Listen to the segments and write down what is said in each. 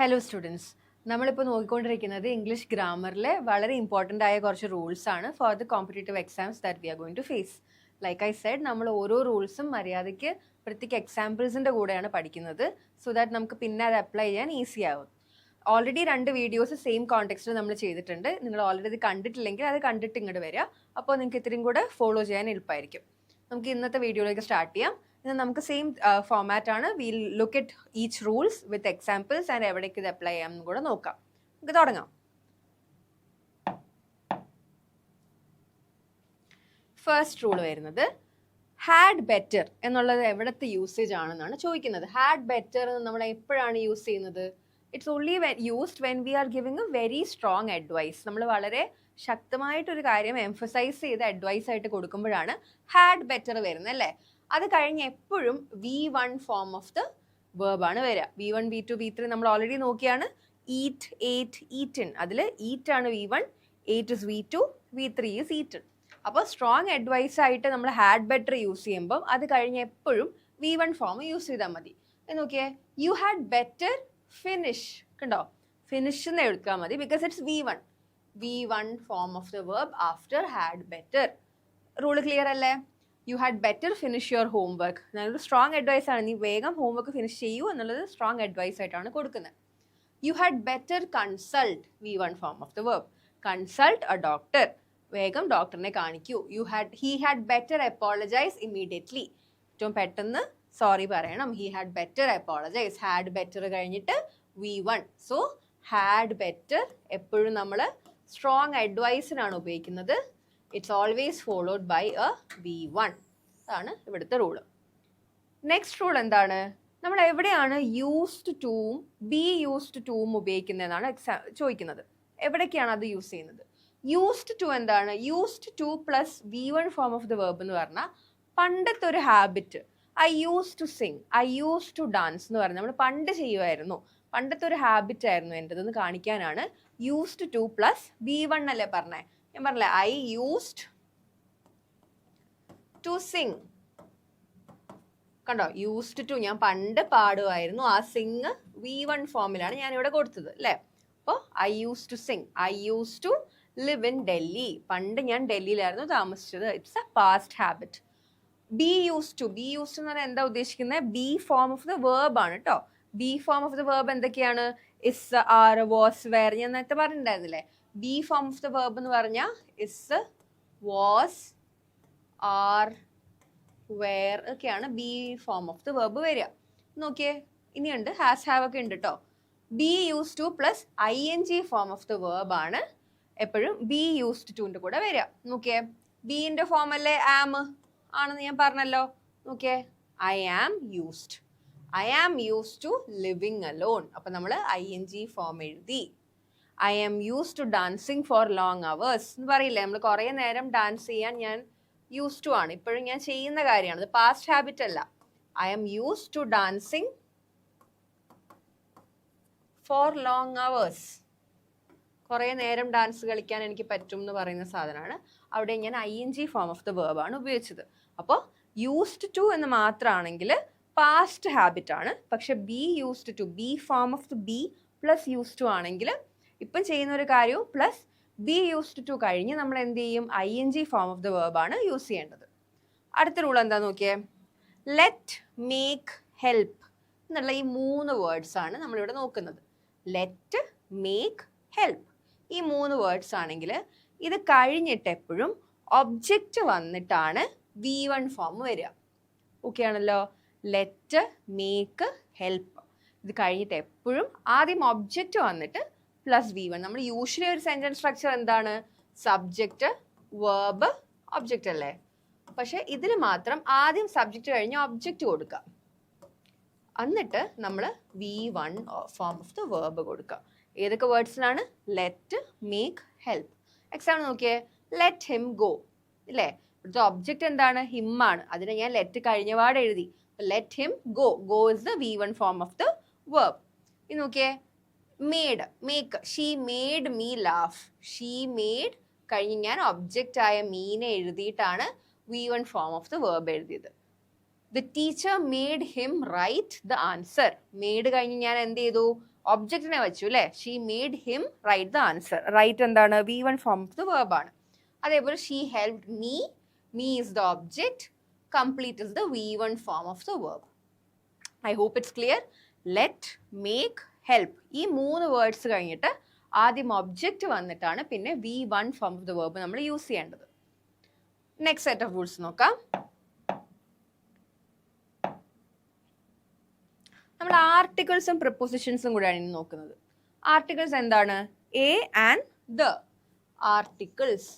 Hello students, നമ്മളിപ്പോൾ നോക്കിക്കൊണ്ടിരിക്കുന്നത് English ഗ്രാമറിലെ വളരെ important ആയ കുറച്ച് റൂൾസ് ആണ് for the competitive exams that we are going to face. Like I said, നമ്മൾ ഓരോ റൂൾസും മര്യാദയ്ക്ക് പ്രത്യേക എക്സാമ്പിൾസിൻ്റെ കൂടെയാണ് പഠിക്കുന്നത്, സോ ദാറ്റ് നമുക്ക് പിന്നെ അത് അപ്ലൈ ചെയ്യാൻ ഈസി ആവും. ഓൾറെഡി 2 വീഡിയോസ് സെയിം കോണ്ടെക്സ്റ്റിൽ നമ്മൾ ചെയ്തിട്ടുണ്ട്. നിങ്ങൾ ഓൾറെഡി ഇത് കണ്ടിട്ടില്ലെങ്കിൽ അത് കണ്ടിട്ട് ഇങ്ങോട്ട് വരിക, അപ്പോൾ നിങ്ങൾക്ക് ഇത്രയും കൂടെ ഫോളോ ചെയ്യാൻ എളുപ്പമായിരിക്കും. നമുക്ക് ഇന്നത്തെ വീഡിയോയിലേക്ക് സ്റ്റാർട്ട് ചെയ്യാം. ഇത് നമുക്ക് സെയിം ഫോമാറ്റ് ആണ്. Will look at each rules with examples and എവിടേക്ക് ഇത് അപ്ലൈ ചെയ്യാം എന്ന് കൂടെ നോക്കാം. നമുക്ക് തുടങ്ങാം. ഫസ്റ്റ് റൂൾ വരുന്നത് ഹാഡ് ബെറ്റർ എന്നുള്ളത് എവിടത്തെ യൂസേജ് ആണെന്നാണ് ചോദിക്കുന്നത്. ഹാഡ് ബെറ്റർ എന്ന് നമ്മൾ എപ്പോഴാണ് യൂസ് ചെയ്യുന്നത്? It's only used when we are giving a very strong advice. നമ്മൾ വളരെ ശക്തമായിട്ടൊരു കാര്യം എംഫസൈസ് ചെയ്ത് അഡ്വൈസ് ആയിട്ട് കൊടുക്കുമ്പോഴാണ് ഹാഡ് ബെറ്റർ വരുന്നത്, അല്ലേ? അത് കഴിഞ്ഞ് എപ്പോഴും V1 form of the verb ആണ് വരിക. V1, V2, V3 നമ്മൾ ഓൾറെഡി നോക്കിയാണ്. ഈറ്റ്, ഏറ്റ്, ഈറ്റൻ. അതിൽ ഈറ്റ് ആണ് V1, ഏറ്റ് is V2, V3 is eaten. അപ്പോൾ സ്ട്രോങ് അഡ്വൈസ് ആയിട്ട് നമ്മൾ ഹാഡ് ബെറ്റർ യൂസ് ചെയ്യുമ്പം അത് കഴിഞ്ഞ് എപ്പോഴും V1 ഫോം യൂസ് ചെയ്താൽ മതി. നോക്കിയേ, യു ഹാഡ് ബെറ്റർ ഫിനിഷ്. കണ്ടോ, ഫിനിഷ് എന്ന് എടുക്കാൻ മതി, because it's V1 form of the verb after had better. Rule clear അല്ലേ? You had better finish your homework. ഞാനൊരു സ്ട്രോങ് അഡ്വൈസ് ആണ്, നീ വേഗം ഹോംവർക്ക് ഫിനിഷ് ചെയ്യൂ എന്നുള്ളത് സ്ട്രോങ് അഡ്വൈസ് ആയിട്ടാണ് കൊടുക്കുന്നത്. U had better consult, V1 form of the verb. Consult A doctor, വേഗം ഡോക്ടറിനെ കാണിക്കൂ. He had better apologise immediately, ഏറ്റവും പെട്ടെന്ന് സോറി പറയണം. He had better apologise. Had better കഴിഞ്ഞിട്ട് V1. സോ ഹാഡ് ബെറ്റർ എപ്പോഴും നമ്മൾ സ്ട്രോങ് അഡ്വൈസിനാണ് ഉപയോഗിക്കുന്നത്. It's always followed by a V1. അതാണ് ഇവിടുത്തെ റൂള്. നെക്സ്റ്റ് റൂൾ എന്താണ്? നമ്മൾ എവിടെയാണ് യൂസ്ഡ് ടൂവും ബി യൂസ്ഡ് ടൂവും ഉപയോഗിക്കുന്നതെന്നാണ് ചോദിക്കുന്നത്. എവിടേക്കാണ് അത് യൂസ് ചെയ്യുന്നത്? യൂസ്ഡ് ടു എന്താണ്? Used to plus V1 form of the verb എന്ന് പറഞ്ഞാൽ പണ്ടത്തെ ഒരു habit. I use to sing, I use to dance എന്ന് പറഞ്ഞാൽ നമ്മൾ പണ്ട് ചെയ്യുമായിരുന്നു, പണ്ടത്തെ ഒരു ഹാബിറ്റ് ആയിരുന്നു എൻ്റെതെന്ന് കാണിക്കാനാണ് യൂസ്ഡ് ടു പ്ലസ് V1 അല്ലേ പറഞ്ഞേ. ഞാൻ പറഞ്ഞില്ലേ, ഐ യൂസ്ഡ് ടു സിങ്. കണ്ടോ, യൂസ്ഡ് ടു ഞാൻ പണ്ട് പാടുമായിരുന്നു, ആ സിങ് V1 ഫോമിലാണ് ഞാൻ ഇവിടെ കൊടുത്തത്, അല്ലേ? അപ്പോൾ I use to sing. I use to live in Delhi, പണ്ട് ഞാൻ ഡൽഹിയിലായിരുന്നു താമസിച്ചത്. It's a past habit. Be use to എന്ന് പറഞ്ഞാൽ എന്താ ഉദ്ദേശിക്കുന്നത്? Be form of the verb ആണ് കേട്ടോ. Be form of the verb എന്തൊക്കെയാണ്? Is, are, was, were. ഞാൻ നേരത്തെ പറഞ്ഞിട്ടുണ്ടായിരുന്നില്ലേ, be form of the verb എന്ന് പറഞ്ഞാൽ ഇസ്, വാസ്, ആർ, വെയർ ഒക്കെയാണ് be form of the verb വരിക. നോക്കിയേ, ഇനിയുണ്ട് ഹാസ്, ഹാവ് ഒക്കെ ഉണ്ട് കേട്ടോ. B use two plus ING form of the verb ആണ് എപ്പോഴും ബി യൂസ്ഡ് ടുവിൻ്റെ കൂടെ വരിക. നോക്കിയേ, ബീൻ്റെ ഫോം അല്ലേ ആം ആണെന്ന് ഞാൻ പറഞ്ഞല്ലോ. നോക്കിയേ, I am used to living alone. അപ്പം നമ്മൾ ING ഫോം എഴുതി. I am use to dancing for long hours എന്ന് പറയില്ലേ, നമ്മൾ കുറേ നേരം ഡാൻസ് ചെയ്യാൻ ഞാൻ യൂസ് ടു ആണ്, ഇപ്പോഴും ഞാൻ ചെയ്യുന്ന കാര്യമാണ്, ഇത് പാസ്റ്റ് ഹാബിറ്റ് അല്ല. I am use to dancing for long hours. കുറേ നേരം ഡാൻസ് കളിക്കാൻ എനിക്ക് പറ്റും എന്ന് പറയുന്ന സാധനമാണ്. അവിടെ ഞാൻ ING form of the verb ആണ് ഉപയോഗിച്ചത്. അപ്പോൾ യൂസ്ഡ് ടു എന്ന് മാത്രമാണെങ്കിൽ പാസ്റ്റ് ഹാബിറ്റ് ആണ്. പക്ഷെ be used to, be form of the be plus use to ആണെങ്കിൽ ഇപ്പം ചെയ്യുന്ന ഒരു കാര്യവും പ്ലസ് ബി യൂസ്ഡ് ടു കഴിഞ്ഞ് നമ്മൾ എന്ത് ചെയ്യും? ING form of the verb ആണ് യൂസ് ചെയ്യേണ്ടത്. അടുത്ത റൂൾ എന്താ നോക്കിയേ, ലെറ്റ്, മേക്ക്, ഹെൽപ്പ് എന്നുള്ള ഈ 3 വേർഡ്സ് ആണ് നമ്മളിവിടെ നോക്കുന്നത്. ലെറ്റ്, മേക്ക്, ഹെൽപ്പ്, ഈ 3 വേർഡ്സ് ആണെങ്കിൽ ഇത് കഴിഞ്ഞിട്ട് എപ്പോഴും ഒബ്ജക്റ്റ് വന്നിട്ടാണ് V1 ഫോം വരിക. ഓക്കെ ആണല്ലോ? ലെറ്റ്, മേക്ക്, ഹെൽപ്പ്, ഇത് കഴിഞ്ഞിട്ട് എപ്പോഴും ആദ്യം ഒബ്ജക്റ്റ് വന്നിട്ട് പ്ലസ് V1. നമ്മൾ യൂഷ്വലി ഒരു സെൻറ്റൻസ് സ്ട്രക്ചർ എന്താണ്? സബ്ജക്റ്റ്, വേർബ്, ഒബ്ജക്റ്റ് അല്ലേ? പക്ഷെ ഇതിൽ മാത്രം ആദ്യം സബ്ജക്റ്റ് കഴിഞ്ഞ് ഒബ്ജക്റ്റ് കൊടുക്കുക, എന്നിട്ട് നമ്മൾ V1 form of the verb കൊടുക്കുക. ഏതൊക്കെ വേർഡ്സിനാണ്? Let, make, help. എക്സാമ്പിൾ നോക്കിയേ, ലെറ്റ് ഹിം ഗോ, ഇല്ലേ? ഇവിടുത്തെ ഒബ്ജക്റ്റ് എന്താണ്? ഹിം ആണ്. അതിനെ ഞാൻ ലെറ്റ് കഴിഞ്ഞ പാട് എഴുതി. Let him go. Go is the V1 form of the verb. ഇത് നോക്കിയേ, made, make, she made me laugh. She made കഴിഞ്ഞ് ഞാൻ ഒബ്ജക്റ്റ് ആയ മീനെ എഴുതിയിട്ടാണ് V1 form of the verb എഴുതിയത്. The teacher made him write the answer. Made കഴിഞ്ഞ് ഞാൻ എന്ത് ചെയ്തു? ഒബ്ജക്റ്റിനെ വെച്ചു അല്ലേ, she made him write the answer. Write എന്താണ്, V1 form of the verb ആണ്. അതേപോലെ she helped me, me is the object, complete is the V1 form of the verb. I hope it's clear. Let, make, help, ഈ 3 words കഴിഞ്ഞിട്ട് ആദ്യം object വന്നിട്ടാണ് പിന്നെ V1 form of the verb നമ്മൾ use ചെയ്യേണ്ടത്. Next set of rules നോക്കാം. നമ്മൾ ആർട്ടിക്കിൾസും പ്രിപ്പോസിഷൻസും കൂടെയാണ് ഇനി നോക്കുന്നത്. ആർട്ടിക്കിൾസ് എന്താണ്, a and the. Articles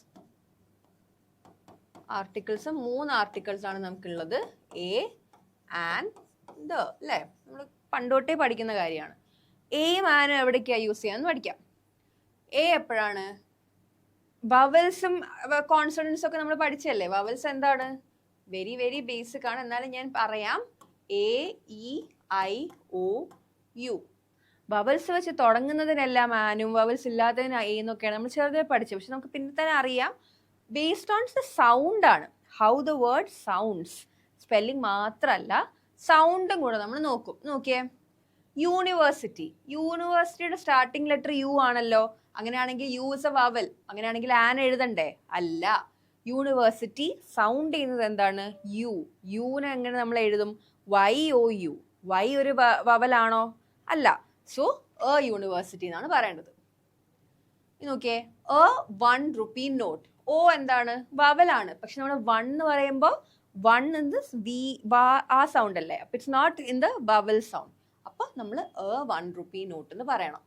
3 articles ആണ് നമുക്കുള്ളത്, എ ആൻഡ് ദ അല്ലേ. നമ്മൾ പണ്ടോട്ടേ പഠിക്കുന്ന കാര്യമാണ്. എയും ആനും എവിടേക്കാണ് യൂസ് ചെയ്യാന്ന് പഠിക്കാം. എ എപ്പോഴാണ്, വവൽസും കോൺസണൻസും ഒക്കെ നമ്മൾ പഠിച്ചല്ലേ. വവൽസ് എന്താണ്, വെരി വെരി ബേസിക് ആണ്, എന്നാലും ഞാൻ പറയാം. A, E, I, O, U. Vowels വെച്ച് തുടങ്ങുന്നതിനെല്ലാം ആനും, വവൽസ് ഇല്ലാത്തതിന് എ എന്നൊക്കെയാണ് നമ്മൾ ചെറുതെ പഠിച്ചത്. പക്ഷെ നമുക്ക് പിന്നെ തന്നെ അറിയാം, ബേസ്ഡ് ഓൺ ദ സൗണ്ട് ആണ്, how the word sounds. Spelling മാത്രമല്ല, സൗണ്ടും കൂടെ നമ്മൾ നോക്കും. നോക്കിയേ, യൂണിവേഴ്സിറ്റി, യൂണിവേഴ്സിറ്റിയുടെ സ്റ്റാർട്ടിംഗ് ലെറ്റർ യു ആണല്ലോ. അങ്ങനെയാണെങ്കിൽ യു ഇസ് എ വവൽ, അങ്ങനെയാണെങ്കിൽ ആൻ എഴുതണ്ടേ? അല്ല. യൂണിവേഴ്സിറ്റി സൗണ്ട് ചെയ്യുന്നത് എന്താണ്, യു. യുവിനെ എങ്ങനെ നമ്മൾ എഴുതും, YOU. വൈ ഒരു വവലാണോ? അല്ല. സോ എ യൂണിവേഴ്സിറ്റി എന്നാണ് പറയേണ്ടത്. നോക്കിയേ, എ 1 rupee നോട്ട്. ഓ എന്താണ്, വവലാണ്. പക്ഷെ നമ്മൾ 1 എന്ന് പറയുമ്പോൾ 1 ഇൻ ദിസ് ആ സൗണ്ട് അല്ലേ, അപ്പൊ it's not in the vowel sound. അപ്പൊ നമ്മൾ എ 1 rupee നോട്ട് എന്ന് പറയണം.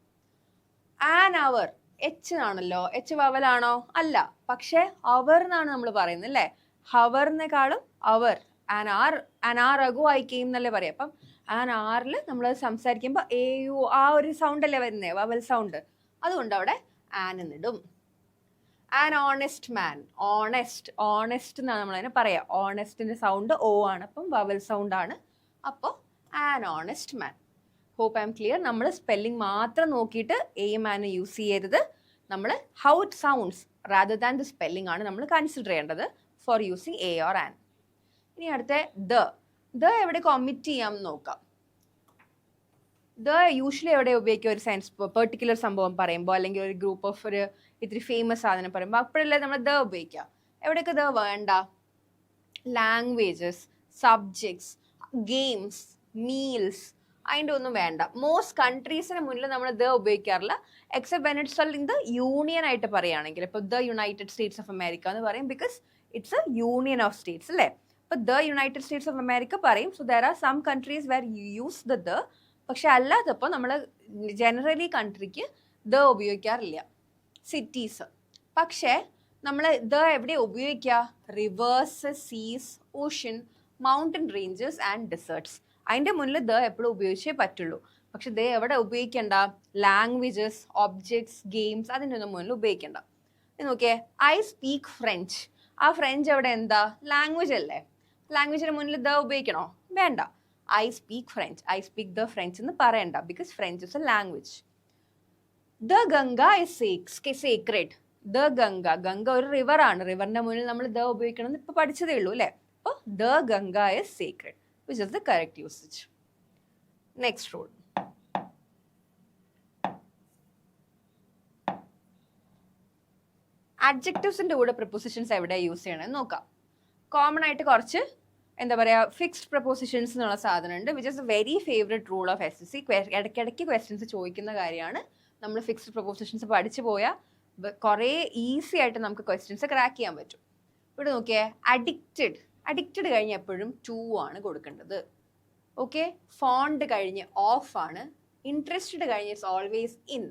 ആൻ അവർ, എച്ച് ആണല്ലോ. എച്ച് വവലാണോ? അല്ല. പക്ഷെ അവർ എന്നാണ് നമ്മൾ പറയുന്നത് അല്ലേ. ഹവറിനെക്കാളും hour. An hour ago I came എന്നല്ലേ പറയാം. അപ്പം ആൻ ആറിൽ നമ്മൾ സംസാരിക്കുമ്പോൾ AU ആ ഒരു സൗണ്ട് അല്ലേ വരുന്നേ, വവൽ സൗണ്ട്. അതുകൊണ്ട് അവിടെ ആൻ എന്നിടും. ആൻ ഓണസ്റ്റ് മാൻ, ഓണസ്റ്റ് എന്നാണ് നമ്മൾ അതിനെ പറയാം. ഓണസ്റ്റിന്റെ സൗണ്ട് O ആണ്, അപ്പം വവൽ സൗണ്ട് ആണ്. അപ്പോൾ an honest man. Hope I am clear. നമ്മൾ സ്പെല്ലിംഗ് മാത്രം നോക്കിയിട്ട് എയും ആനും യൂസ് ചെയ്യരുത്. നമ്മൾ how it sounds rather than the spelling ആണ് നമ്മൾ കൺസിഡർ ചെയ്യേണ്ടത് for using a or an. ഇനി അടുത്ത ദ എവിടെ ഒമിറ്റ് ചെയ്യാം നോക്കാം. ദ യൂഷ്വലി എവിടെ ഉപയോഗിക്കുക, ഒരു സയൻസ് പെർട്ടിക്കുലർ സംഭവം പറയുമ്പോൾ, അല്ലെങ്കിൽ ഒരു ഗ്രൂപ്പ് ഓഫ് ഒരു ഇത്തിരി ഫേമസ് സാധനം പറയുമ്പോൾ അപ്പോഴല്ലേ നമ്മൾ ദ ഉപയോഗിക്കുക. എവിടെയൊക്കെ ദ വേണ്ട, ലാംഗ്വേജസ്, സബ്ജക്ട്സ്, ഗെയിംസ്, മീൽസ്, അതിൻ്റെ ഒന്നും വേണ്ട. മോസ്റ്റ് കൺട്രീസിന് മുന്നിൽ നമ്മൾ ദ ഉപയോഗിക്കാറില്ല, except when it's in the union ആയിട്ട് പറയുകയാണെങ്കിൽ. ഇപ്പോൾ the United States of America എന്ന് പറയും, because it's a union of states അല്ലേ. അപ്പോൾ the United States of America പറയും. So there are some countries where you use the. പക്ഷെ അല്ലാത്തപ്പോൾ നമ്മൾ ജനറലി കൺട്രിക്ക് ദ ഉപയോഗിക്കാറില്ല. സിറ്റീസ് പക്ഷേ നമ്മൾ ദ എവിടെ ഉപയോഗിക്കുക, rivers, seas, ocean, mountain ranges and deserts. അതിൻ്റെ മുന്നിൽ ദ എപ്പോഴും ഉപയോഗിച്ചേ പറ്റുള്ളൂ. പക്ഷെ ദ എവിടെ ഉപയോഗിക്കേണ്ട, ലാംഗ്വേജസ്, ഒബ്ജക്ട്സ്, ഗെയിംസ്, അതിൻ്റെ ഒന്നും മുന്നിൽ ഉപയോഗിക്കേണ്ട. നോക്കിയേ, ഐ സ്പീക്ക് ഫ്രഞ്ച്. ആ ഫ്രഞ്ച് എവിടെ എന്താ, ലാംഗ്വേജ് അല്ലേ. ലാംഗ്വേജിന് മുന്നിൽ ദ ഉപയോഗിക്കണോ? വേണ്ട. I speak French, I speak the French എന്ന് പറയണ്ട, because French is A language. The Ganga is Sacred. The Ganga ഒരു റിവർ ആണ്. റിവറിന്റെ മുന്നിൽ നമ്മൾ ദ ഉപയോഗിക്കണം എന്ന് ഇപ്പൊ പഠിച്ചതേ ഉള്ളൂ അല്ലേ. അപ്പോൾ the Ganga is Sacred, which is the correct usage. Next rule. Adjectivesന്റെ കൂടെ prepositions എവിടെ യൂസ് ചെയ്യണമെന്ന് നോക്കാം. കോമൺ ആയിട്ട് കുറച്ച് എന്താ പറയുക, ഫിക്സ്ഡ് പ്രപ്പോസിഷൻസ് എന്നുള്ള സാധനം ഉണ്ട്, which is a very favourite rule of SSC. ഇടയ്ക്കിടയ്ക്ക് ക്വസ്റ്റ്യൻസ് ചോദിക്കുന്ന കാര്യമാണ്. നമ്മൾ ഫിക്സ്ഡ് പ്രപ്പോസിഷൻസ് പഠിച്ചു പോയാൽ കുറേ ഈസി ആയിട്ട് നമുക്ക് ക്വസ്റ്റ്യൻസ് ക്രാക്ക് ചെയ്യാൻ പറ്റും. ഇവിടെ നോക്കിയേ, അഡിക്റ്റഡ് കഴിഞ്ഞ് എപ്പോഴും ടു ആണ് കൊടുക്കേണ്ടത്. ഓക്കെ, ഫോണ്ട് കഴിഞ്ഞ് ഓഫ് ആണ്. ഇൻട്രസ്റ്റഡ് കഴിഞ്ഞ് ഇറ്റ്സ് ഓൾവേസ് ഇൻ.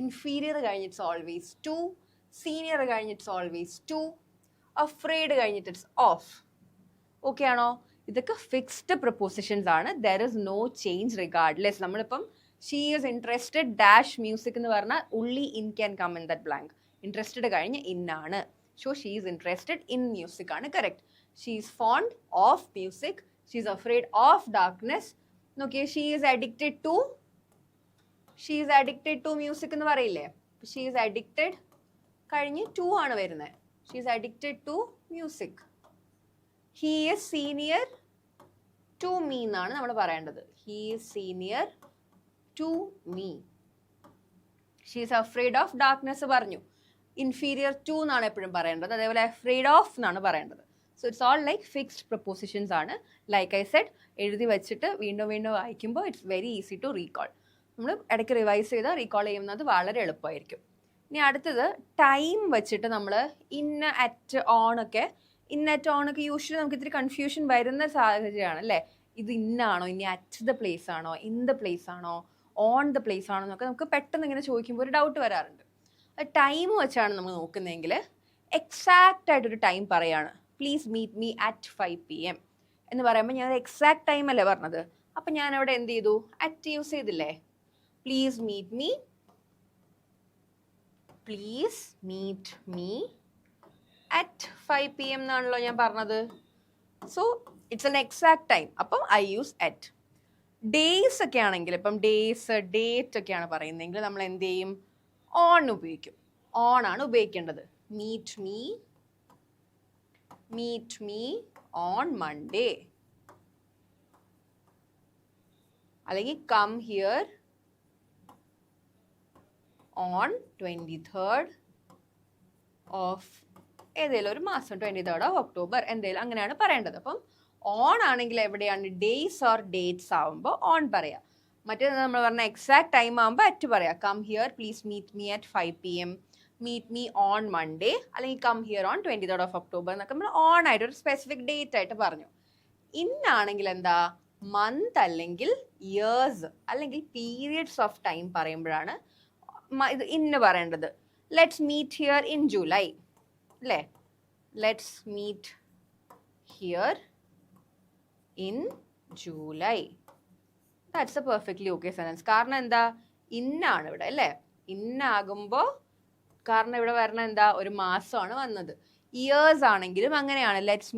ഇൻഫീരിയർ കഴിഞ്ഞ് ഇറ്റ്സ് ഓൾവേസ് ടു. സീനിയർ കഴിഞ്ഞ് ഇറ്റ്സ് ഓൾവേസ് ടു. അഫ്രേഡ് കഴിഞ്ഞിട്ട് ഇറ്റ്സ് ഓഫ്. ഓക്കെ ആണോ? ഇതൊക്കെ ഫിക്സ്ഡ് പ്രപ്പോസിഷൻസ് ആണ്. There is no change regardless. നമ്മളിപ്പം she is interested dash music എന്ന് പറഞ്ഞാൽ only in can come in that blank. Interested കഴിഞ്ഞ് in ആണ്. So she is interested in music ആണ് correct. She is fond of music. She is afraid of darkness. നോക്കിയേ, she is addicted to music എന്ന് പറയില്ലേ. She is addicted കഴിഞ്ഞ് to ആണ് വരുന്നത്. She is addicted to music. He is senior to me എന്നാണ് നമ്മൾ പറയേണ്ടത്. He is senior to me. She is afraid of darkness പറഞ്ഞു. Inferior to എന്നാണ് എപ്പോഴും പറയേണ്ടത്. അതേപോലെ afraid of എന്നാണ് പറയേണ്ടത്. So it's all like fixed prepositions ആണ്. Like I said, എഴുതി വെച്ചിട്ട് വീണ്ടും വീണ്ടും വായിക്കുമ്പോൾ it's very easy to recall. നമ്മൾ ഇടയ്ക്ക് റിവൈസ് ചെയ്താൽ റീകോൾ ചെയ്യുന്നത് വളരെ എളുപ്പമായിരിക്കും. ഇനി അടുത്തത് ടൈം വെച്ചിട്ട് നമ്മൾ ഇന്ന, അറ്റ്, ഓൺ ഒക്കെ, ഇന്ന, അറ്റ്, ഓൺ ഒക്കെ യൂഷ്വലി നമുക്ക് ഇത്തിരി കൺഫ്യൂഷൻ വരുന്ന സാഹചര്യമാണ് അല്ലേ. ഇത് ഇന്നാണോ, ഇനി അറ്റ് ദ പ്ലേസ് ആണോ, ഇൻ ദ പ്ലേസ് ആണോ, ഓൺ ദ പ്ലേസ് ആണോ എന്നൊക്കെ നമുക്ക് പെട്ടെന്ന് ഇങ്ങനെ ചോദിക്കുമ്പോൾ ഒരു ഡൗട്ട് വരാറുണ്ട്. ടൈം വെച്ചാണ് നമ്മൾ നോക്കുന്നതെങ്കിൽ എക്സാക്റ്റ് ആയിട്ടൊരു ടൈം പറയാണ്. Please meet me at 5 PM എന്ന് പറയുമ്പോൾ ഞാൻ എക്സാക്ട് ടൈം അല്ലേ പറഞ്ഞത്. അപ്പം ഞാൻ അവിടെ എന്ത് ചെയ്തു, അറ്റ് യൂസ് ചെയ്തില്ലേ. Please meet me at 5 PM എന്നാണല്ലോ ഞാൻ പറഞ്ഞത്. So it's an exact time. അപ്പം ഐ യൂസ് അറ്റ്. ഡേയ്സ് ഒക്കെ ആണെങ്കിൽ, ഇപ്പം ഡേയ്സ്, ഡേറ്റ് ഒക്കെയാണ് പറയുന്നതെങ്കിൽ നമ്മൾ എന്ത് ചെയ്യും, ഓൺ ഉപയോഗിക്കും. ഓൺ ആണ് ഉപയോഗിക്കേണ്ടത്. മീറ്റ് മീ ഓൺ മൺഡേ, അല്ലെങ്കിൽ come here on 23rd of ഏതെങ്കിലും ഒരു മാസം, 23rd of October എന്തെങ്കിലും അങ്ങനെയാണ് പറയേണ്ടത്. അപ്പം ഓൺ ആണെങ്കിൽ എവിടെയാണ്, ഡേയ്സ് ഓർ ഡേറ്റ്സ് ആവുമ്പോൾ ഓൺ പറയാം. മറ്റേത് നമ്മൾ പറഞ്ഞ എക്സാക്ട് ടൈം ആകുമ്പോൾ അറ്റ് പറയാം. Come here, please meet me at 5 PM, meet me on Monday, അല്ലെങ്കിൽ come here on 23rd of October എന്നൊക്കെ നമ്മൾ ഓൺ ആയിട്ട് ഒരു സ്പെസിഫിക് ഡേറ്റ് ആയിട്ട് പറഞ്ഞു. ഇന്നാണെങ്കിൽ എന്താ, മന്ത് അല്ലെങ്കിൽ ഇയേഴ്സ് അല്ലെങ്കിൽ പീരിയഡ്സ് ഓഫ് ടൈം പറയുമ്പോഴാണ് ഇത് ഇന്ന് പറയേണ്ടത്. Let's meet here in July അല്ലേ. Let's meet here in July. That's a perfectly okay sentence. കാരണം എന്താ, ഇന്നാണ് ഇവിടെ അല്ലേ. ഇന്നാകുമ്പോൾ കാരണം ഇവിടെ വരണ എന്താ, ഒരു മാസമാണ് വന്നത്. ഇയേഴ്സ് ആണെങ്കിലും അങ്ങനെയാണ്. Let's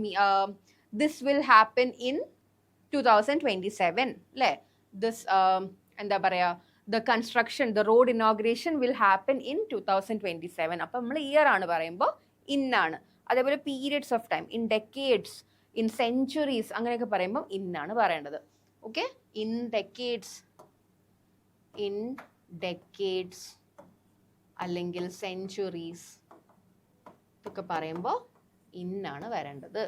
this will happen in 2027 അല്ലേ. ദിസ് എന്താ പറയുക, the construction, the road inauguration will happen in 2027. അപ്പം നമ്മൾ ഇയർ ആണ് പറയുമ്പോൾ ഇന്നാണ്. അതേപോലെ periods of time, in decades, in centuries അങ്ങനെയൊക്കെ പറയുമ്പോൾ ഇന്നാണ് പറയേണ്ടത്. ഓക്കെ, ഇൻ ഡെക്കേഡ്സ് അല്ലെങ്കിൽ സെഞ്ച്വറീസ് ഇതൊക്കെ പറയുമ്പോൾ ഇന്നാണ് വരേണ്ടത്.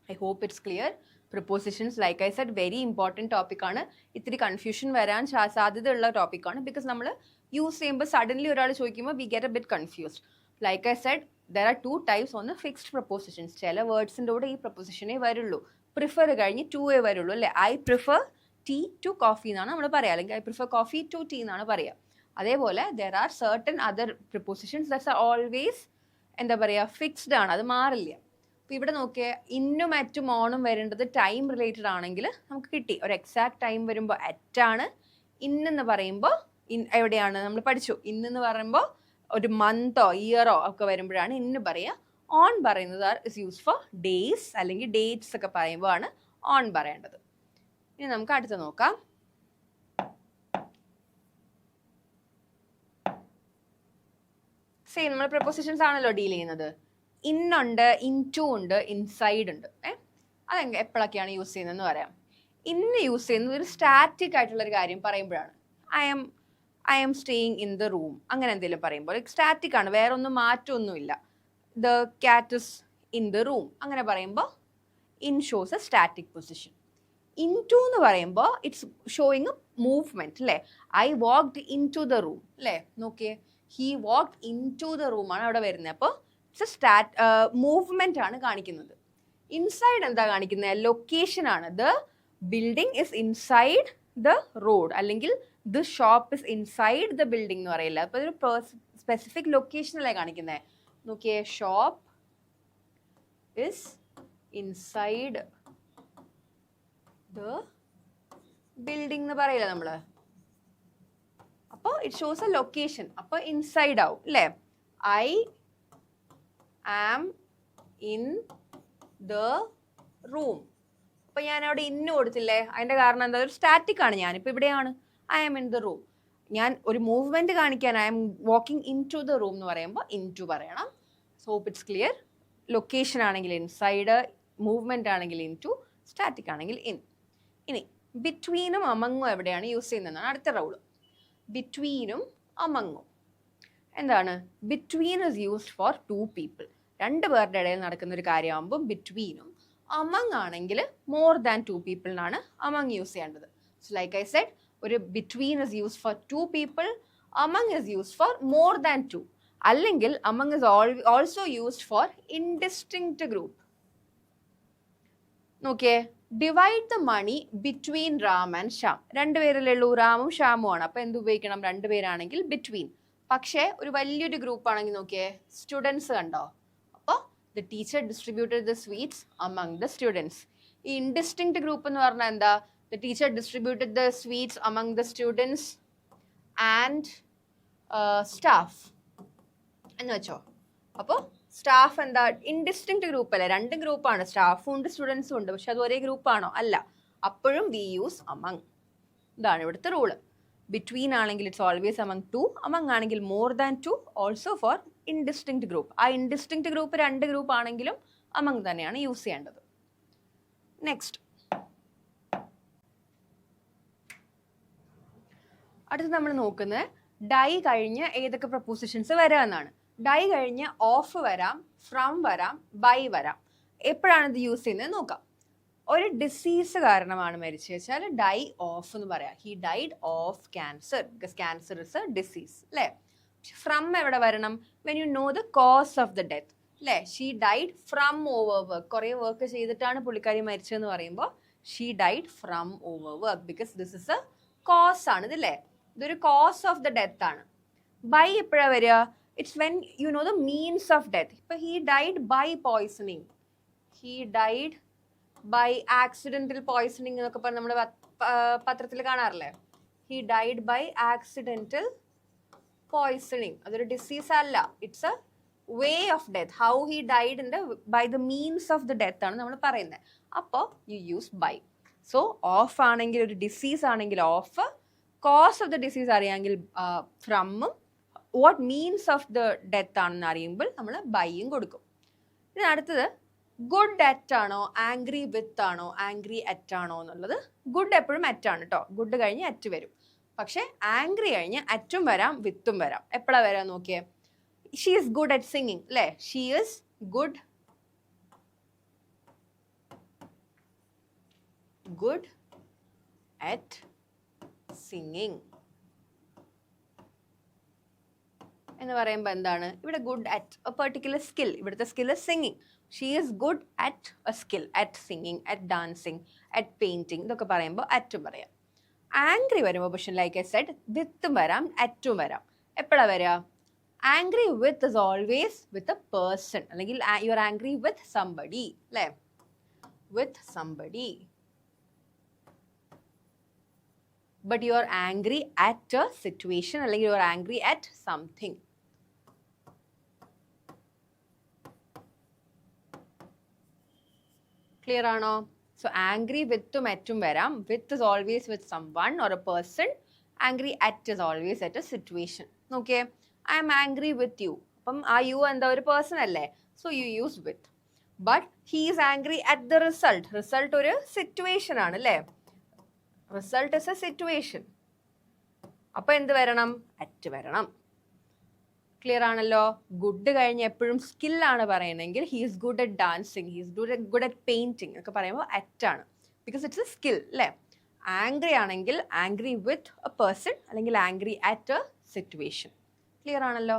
I hope it's clear. Prepositions like I said very important ടോപ്പിക്കാണ്. ഇത്തിരി കൺഫ്യൂഷൻ വരാൻ സാധ്യതയുള്ള ടോപ്പിക്കാണ്. ബിക്കോസ് നമ്മൾ യൂസ് ചെയ്യുമ്പോൾ സഡൻലി ഒരാൾ ചോദിക്കുമ്പോൾ we get A bit confused. Like I Z there are 2 types. ഒന്ന് ഫിക്സ്ഡ് പ്രപ്പോസിഷൻസ്, ചില വേർഡ്സിൻ്റെ കൂടെ ഈ പ്രപ്പോസിഷനേ വരുള്ളൂ. പ്രിഫർ കഴിഞ്ഞ് ടൂവേ വരുള്ളൂ അല്ലേ. I prefer tea to coffee എന്നാണ് നമ്മൾ പറയുക, അല്ലെങ്കിൽ I prefer coffee to tea എന്നാണ് പറയുക. അതേപോലെ there are certain other prepositions that's are always എന്താ പറയുക, ഫിക്സ്ഡ് ആണ്, അത് മാറില്ല. അപ്പോൾ ഇവിടെ നോക്കിയ ഇന്നും അറ്റും ഓണും വരേണ്ടത് ടൈം റിലേറ്റഡ് ആണെങ്കിൽ നമുക്ക് കിട്ടി. ഒരു എക്സാക്ട് ടൈം വരുമ്പോൾ അറ്റാണ്. ഇന്നെന്ന് പറയുമ്പോൾ എവിടെയാണ് നമ്മൾ പഠിച്ചു. ഇന്നെന്ന് പറയുമ്പോൾ ഒരു മന്തോ ഇയറോ ഒക്കെ വരുമ്പോഴാണ് ഇന്ന് പറയുക. ഓൺ പറയുന്നത് ഇസ് യൂസ് ഫോർ ഡേയ്സ് അല്ലെങ്കിൽ ഡേറ്റ്സ് ഒക്കെ പറയുമ്പോൾ ആണ് ഓൺ പറയേണ്ടത്. ഇനി നമുക്ക് അടുത്ത് നോക്കാം. സെയിം നമ്മൾ പ്രപ്പോസിഷൻസ് ആണല്ലോ ഡീൽ ചെയ്യുന്നത്. ഇന്നുണ്ട്, ഇൻടു ഉണ്ട്, ഇൻസൈഡ് ഉണ്ട്. അതെങ്കിൽ എപ്പോഴൊക്കെയാണ് യൂസ് ചെയ്യുന്നതെന്ന് പറയാം. ഇന്ന് യൂസ് ചെയ്യുന്നത് ഒരു സ്റ്റാറ്റിക് ആയിട്ടുള്ളൊരു കാര്യം പറയുമ്പോഴാണ്. I am staying in the room അങ്ങനെ എന്തെങ്കിലും പറയുമ്പോൾ സ്റ്റാറ്റിക് ആണ്, വേറെ ഒന്നും മാറ്റമൊന്നുമില്ല. The cat is in the room അങ്ങനെ പറയുമ്പോൾ in shows a static position. Into എന്ന് പറയുമ്പോൾ ഇറ്റ്സ് ഷോയിങ് എ മൂവ്മെന്റ് അല്ലേ. I walked into the room അല്ലേ. നോക്കിയേ, he walked into the room ആണ് അവിടെ വരുന്നത്. അപ്പോൾ ഇറ്റ്സ് മൂവ്മെന്റ് ആണ് കാണിക്കുന്നത്. ഇൻസൈഡ് എന്താ കാണിക്കുന്നത്, ലൊക്കേഷൻ ആണ്. The building is inside the road അല്ലെങ്കിൽ the shop is inside the building എന്ന് പറയില്ല. അപ്പോൾ ഒരു സ്പെസിഫിക് ലൊക്കേഷനല്ലേ കാണിക്കുന്നത്. നോക്കിയേ, shop is inside the building എന്ന് പറയില്ല നമ്മള്. അപ്പോൾ ഇറ്റ് ഷോസ് എ ലൊക്കേഷൻ. അപ്പോൾ ഇൻസൈഡ് ആവും അല്ലേ. I am in the room. അപ്പോൾ ഞാൻ അവിടെ ഇന്ന് കൊടുത്തില്ലേ, അതിൻ്റെ കാരണം എന്താ, ഒരു സ്റ്റാറ്റിക് ആണ്. ഞാനിപ്പോൾ ഇവിടെയാണ്, I am in the room. ഞാൻ ഒരു മൂവ്മെൻറ്റ് കാണിക്കാൻ I am walking into the room എന്ന് പറയുമ്പോൾ ഇൻ ടു പറയണം. So it's clear. ലൊക്കേഷൻ ആണെങ്കിൽ ഇൻസൈഡ്, മൂവ്മെൻ്റ് ആണെങ്കിൽ ഇൻ ടു, സ്റ്റാറ്റിക് ആണെങ്കിൽ ഇൻ. ഇനി ബിറ്റ്വീനും അമങ്ങും എവിടെയാണ് യൂസ് ചെയ്യുന്നതെന്നാണ് അടുത്ത റൂള്. ബിറ്റ്വീനും അമങ്ങും എന്താണ്? Between is used for two people. രണ്ട് പേരുടെ ഇടയിൽ നടക്കുന്ന ഒരു കാര്യമാകുമ്പോൾ ബിറ്റ്വീനും. അമങ് ആണെങ്കിൽ മോർ ദാൻ ടു പീപ്പിളിനാണ് അമങ് യൂസ് ചെയ്യേണ്ടത്. സോ ലൈക്ക് ഐ സെഡ്, ഒരു between is used for two people, among is used for more than two. അല്ലെങ്കിൽ among is also used for indistinct group. നോക്കിയേ, divide the money between Ram and Shyam. രണ്ടുപേരല്ലേ ഉള്ളൂ, റാമും ശ്യാമും ആണ്. അപ്പൊ എന്ത് ഉപയോഗിക്കണം? രണ്ടുപേരാണെങ്കിൽ ബിറ്റ്വീൻ. പക്ഷേ ഒരു വലിയൊരു ഗ്രൂപ്പ് ആണെങ്കിൽ നോക്കിയേ, സ്റ്റുഡൻസ് കണ്ടോ? അപ്പോൾ the teacher distributed the sweets among the students. ഈ ഇൻഡിസ്റ്റിങ്ക്റ്റ് ഗ്രൂപ്പ് എന്ന് പറഞ്ഞാൽ എന്താ? The teacher distributed the sweets among the students and staff എന്ന് വെച്ചോ. അപ്പോൾ സ്റ്റാഫ് എന്താ? ഇൻഡിസ്റ്റിങ്ക്റ്റ് ഗ്രൂപ്പ് അല്ലേ? രണ്ട് ഗ്രൂപ്പാണ്, സ്റ്റാഫും ഉണ്ട് സ്റ്റുഡൻസും ഉണ്ട്. പക്ഷെ അത് ഒരേ ഗ്രൂപ്പാണോ? അല്ല. അപ്പോഴും വി യൂസ് അമംഗ്. ഇതാണ് ഇവിടുത്തെ റൂള്. ബിറ്റ്വീൻ ആണെങ്കിൽ it's always among two, among ആണെങ്കിൽ more than two, also for indistinct group. ആ ഇൻഡിസ്റ്റിങ്ക്റ്റ് ഗ്രൂപ്പ് രണ്ട് ഗ്രൂപ്പ് ആണെങ്കിലും അമംഗ് തന്നെയാണ് യൂസ് ചെയ്യേണ്ടത്. നെക്സ്റ്റ്, അടുത്ത് നമ്മൾ നോക്കുന്നത് ഡൈ കഴിഞ്ഞ് ഏതൊക്കെ പ്രപ്പോസിഷൻസ് വരാമെന്നാണ്. ഡൈ കഴിഞ്ഞ് ഓഫ് വരാം, ഫ്രം വരാം, ബൈ വരാം. എപ്പോഴാണ് ഇത് യൂസ് ചെയ്യുന്നത് നോക്കാം. ഒരു ഡിസീസ് കാരണമാണ് മരിച്ചു വെച്ചാൽ ഡൈ ഓഫ് എന്ന് പറയാം. He died of cancer, because cancer is a disease അല്ലേ. ഫ്രം എവിടെ വരണം? When you know the cause of the death അല്ലേ. She died from overwork. കുറേ വർക്ക് ചെയ്തിട്ടാണ് പുള്ളിക്കാരി മരിച്ചതെന്ന് പറയുമ്പോൾ she died from overwork, because this is a cause ആണ് ഇതല്ലേ. ഇതൊരു കോസ് ഓഫ് ദ ഡെത്ത് ആണ്. ബൈ എപ്പോഴാണ് വരിക? It's when you know the means of death. ഇപ്പൊ he died by poisoning, he died by accidental poisoning എന്നൊക്കെ പറഞ്ഞ് നമ്മൾ പത്രത്തിൽ കാണാറില്ലേ. He died by accidental poisoning. അതൊരു ഡിസീസ് അല്ല, it's a way of death. How he ഡൈഡിന്റെ by the means of the death ആണ് നമ്മൾ പറയുന്നത്. അപ്പോൾ you use by. So of ആണെങ്കിൽ ഒരു ഡിസീസ് ആണെങ്കിൽ of, cause of the disease അറിയാമെങ്കിൽ ഫ്രമ്മും, what means of the death ആണെന്ന് അറിയുമ്പോൾ നമ്മൾ ബൈയും കൊടുക്കും. ഇനി അടുത്തത് ഗുഡ് അറ്റ് ആണോ ആംഗ്രി വിത്ത് ആണോ ആംഗ്രി അറ്റ് ആണോ എന്നുള്ളത്. ഗുഡ് എപ്പോഴും അറ്റ് ആണ് കേട്ടോ. ഗുഡ് കഴിഞ്ഞ് അറ്റ് വരും. പക്ഷെ ആംഗ്രി കഴിഞ്ഞ് അറ്റും വരാം വിത്തും വരാം. എപ്പോഴാണ് വരാൻ നോക്കിയേ? She is good at singing അല്ലേ. She is good at singing എന്ന് പറയുമ്പോൾ എന്താണ്? ഇവിടെ good at a particular skill. ഇവിടുത്തെ skill is singing. She is good at a skill, at singing, at dancing, at painting ഇതൊക്കെ പറയുമ്പോൾ അറ്റും പറയാം. ആംഗ്രി വരുമ്പോൾ പക്ഷേ ലൈക്ക് ഐ സെഡ് വിത്തും വരാം അറ്റും വരാം. എപ്പോഴാണ് വരിക? Angry with is always with a person, അല്ലെങ്കിൽ you are angry with somebody അല്ലേ. With somebody. But you are angry at a situation, അല്ലെങ്കിൽ you are angry at something. Clear ആണോ? സോ ആംഗ്രി വിത്തും അറ്റും വരാം. With is always with someone or a person. Angry at is always at a situation. നോക്കിയേ, I am angry with you. അപ്പം ആ you എന്താ? ഒരു പേഴ്സൺ അല്ലേ. So you use with. But he is angry at the result. Result ഒരു situation ആണ് അല്ലേ. Result is A situation. അപ്പൊ എന്ത് വരണം? അറ്റ് വരണം. ക്ലിയർ ആണല്ലോ? ഗുഡ് കഴിഞ്ഞ് എപ്പോഴും സ്കില്ലാണ് പറയണമെങ്കിൽ he is good at dancing, he is good at painting ഒക്കെ പറയുമ്പോൾ അറ്റാണ്, ബിക്കോസ് ഇറ്റ്സ് എ സ്കിൽ അല്ലേ. ആംഗ്രി ആണെങ്കിൽ ആംഗ്രി വിത്ത് എ പേഴ്സൺ, അല്ലെങ്കിൽ angry at a situation. Clear ആണല്ലോ?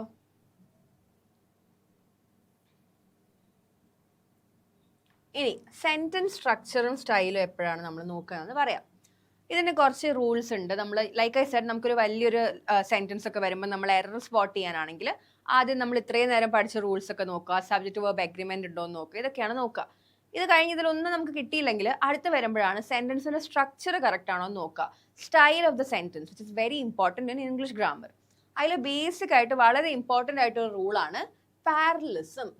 ഇനി സെന്റൻസ് സ്ട്രക്ചറും സ്റ്റൈലും എപ്പോഴാണ് നമ്മൾ നോക്കുകയെന്ന് പറയാം. ഇതിന് കുറച്ച് റൂൾസ് ഉണ്ട്. നമ്മൾ ലൈക്ക് ഐ സെഡ് നമുക്കൊരു വലിയൊരു സെന്റൻസ് ഒക്കെ വരുമ്പോൾ നമ്മൾ എറർ സ്പോട്ട് ചെയ്യാനാണെങ്കിൽ ആദ്യം നമ്മൾ ഇത്രയും നേരം പഠിച്ച റൂൾസ് ഒക്കെ നോക്കുക. സബ്ജക്റ്റ് വെർബ് എഗ്രിമെന്റ് ഉണ്ടോ എന്ന് നോക്കുക. ഇതൊക്കെയാണ് നോക്കുക. ഇത് കഴിഞ്ഞ് ഇതിലൊന്നും നമുക്ക് കിട്ടിയില്ലെങ്കിൽ അടുത്ത് വരുമ്പോഴാണ് സെന്റൻസിന്റെ സ്ട്രക്ചർ കറക്റ്റ് ആണോ എന്ന് നോക്കുക. Style of the sentence which is very important in English grammar. അതിൽ ബേസിക് ആയിട്ട് വളരെ ഇമ്പോർട്ടൻ്റ് ആയിട്ടൊരു റൂളാണ് parallelism.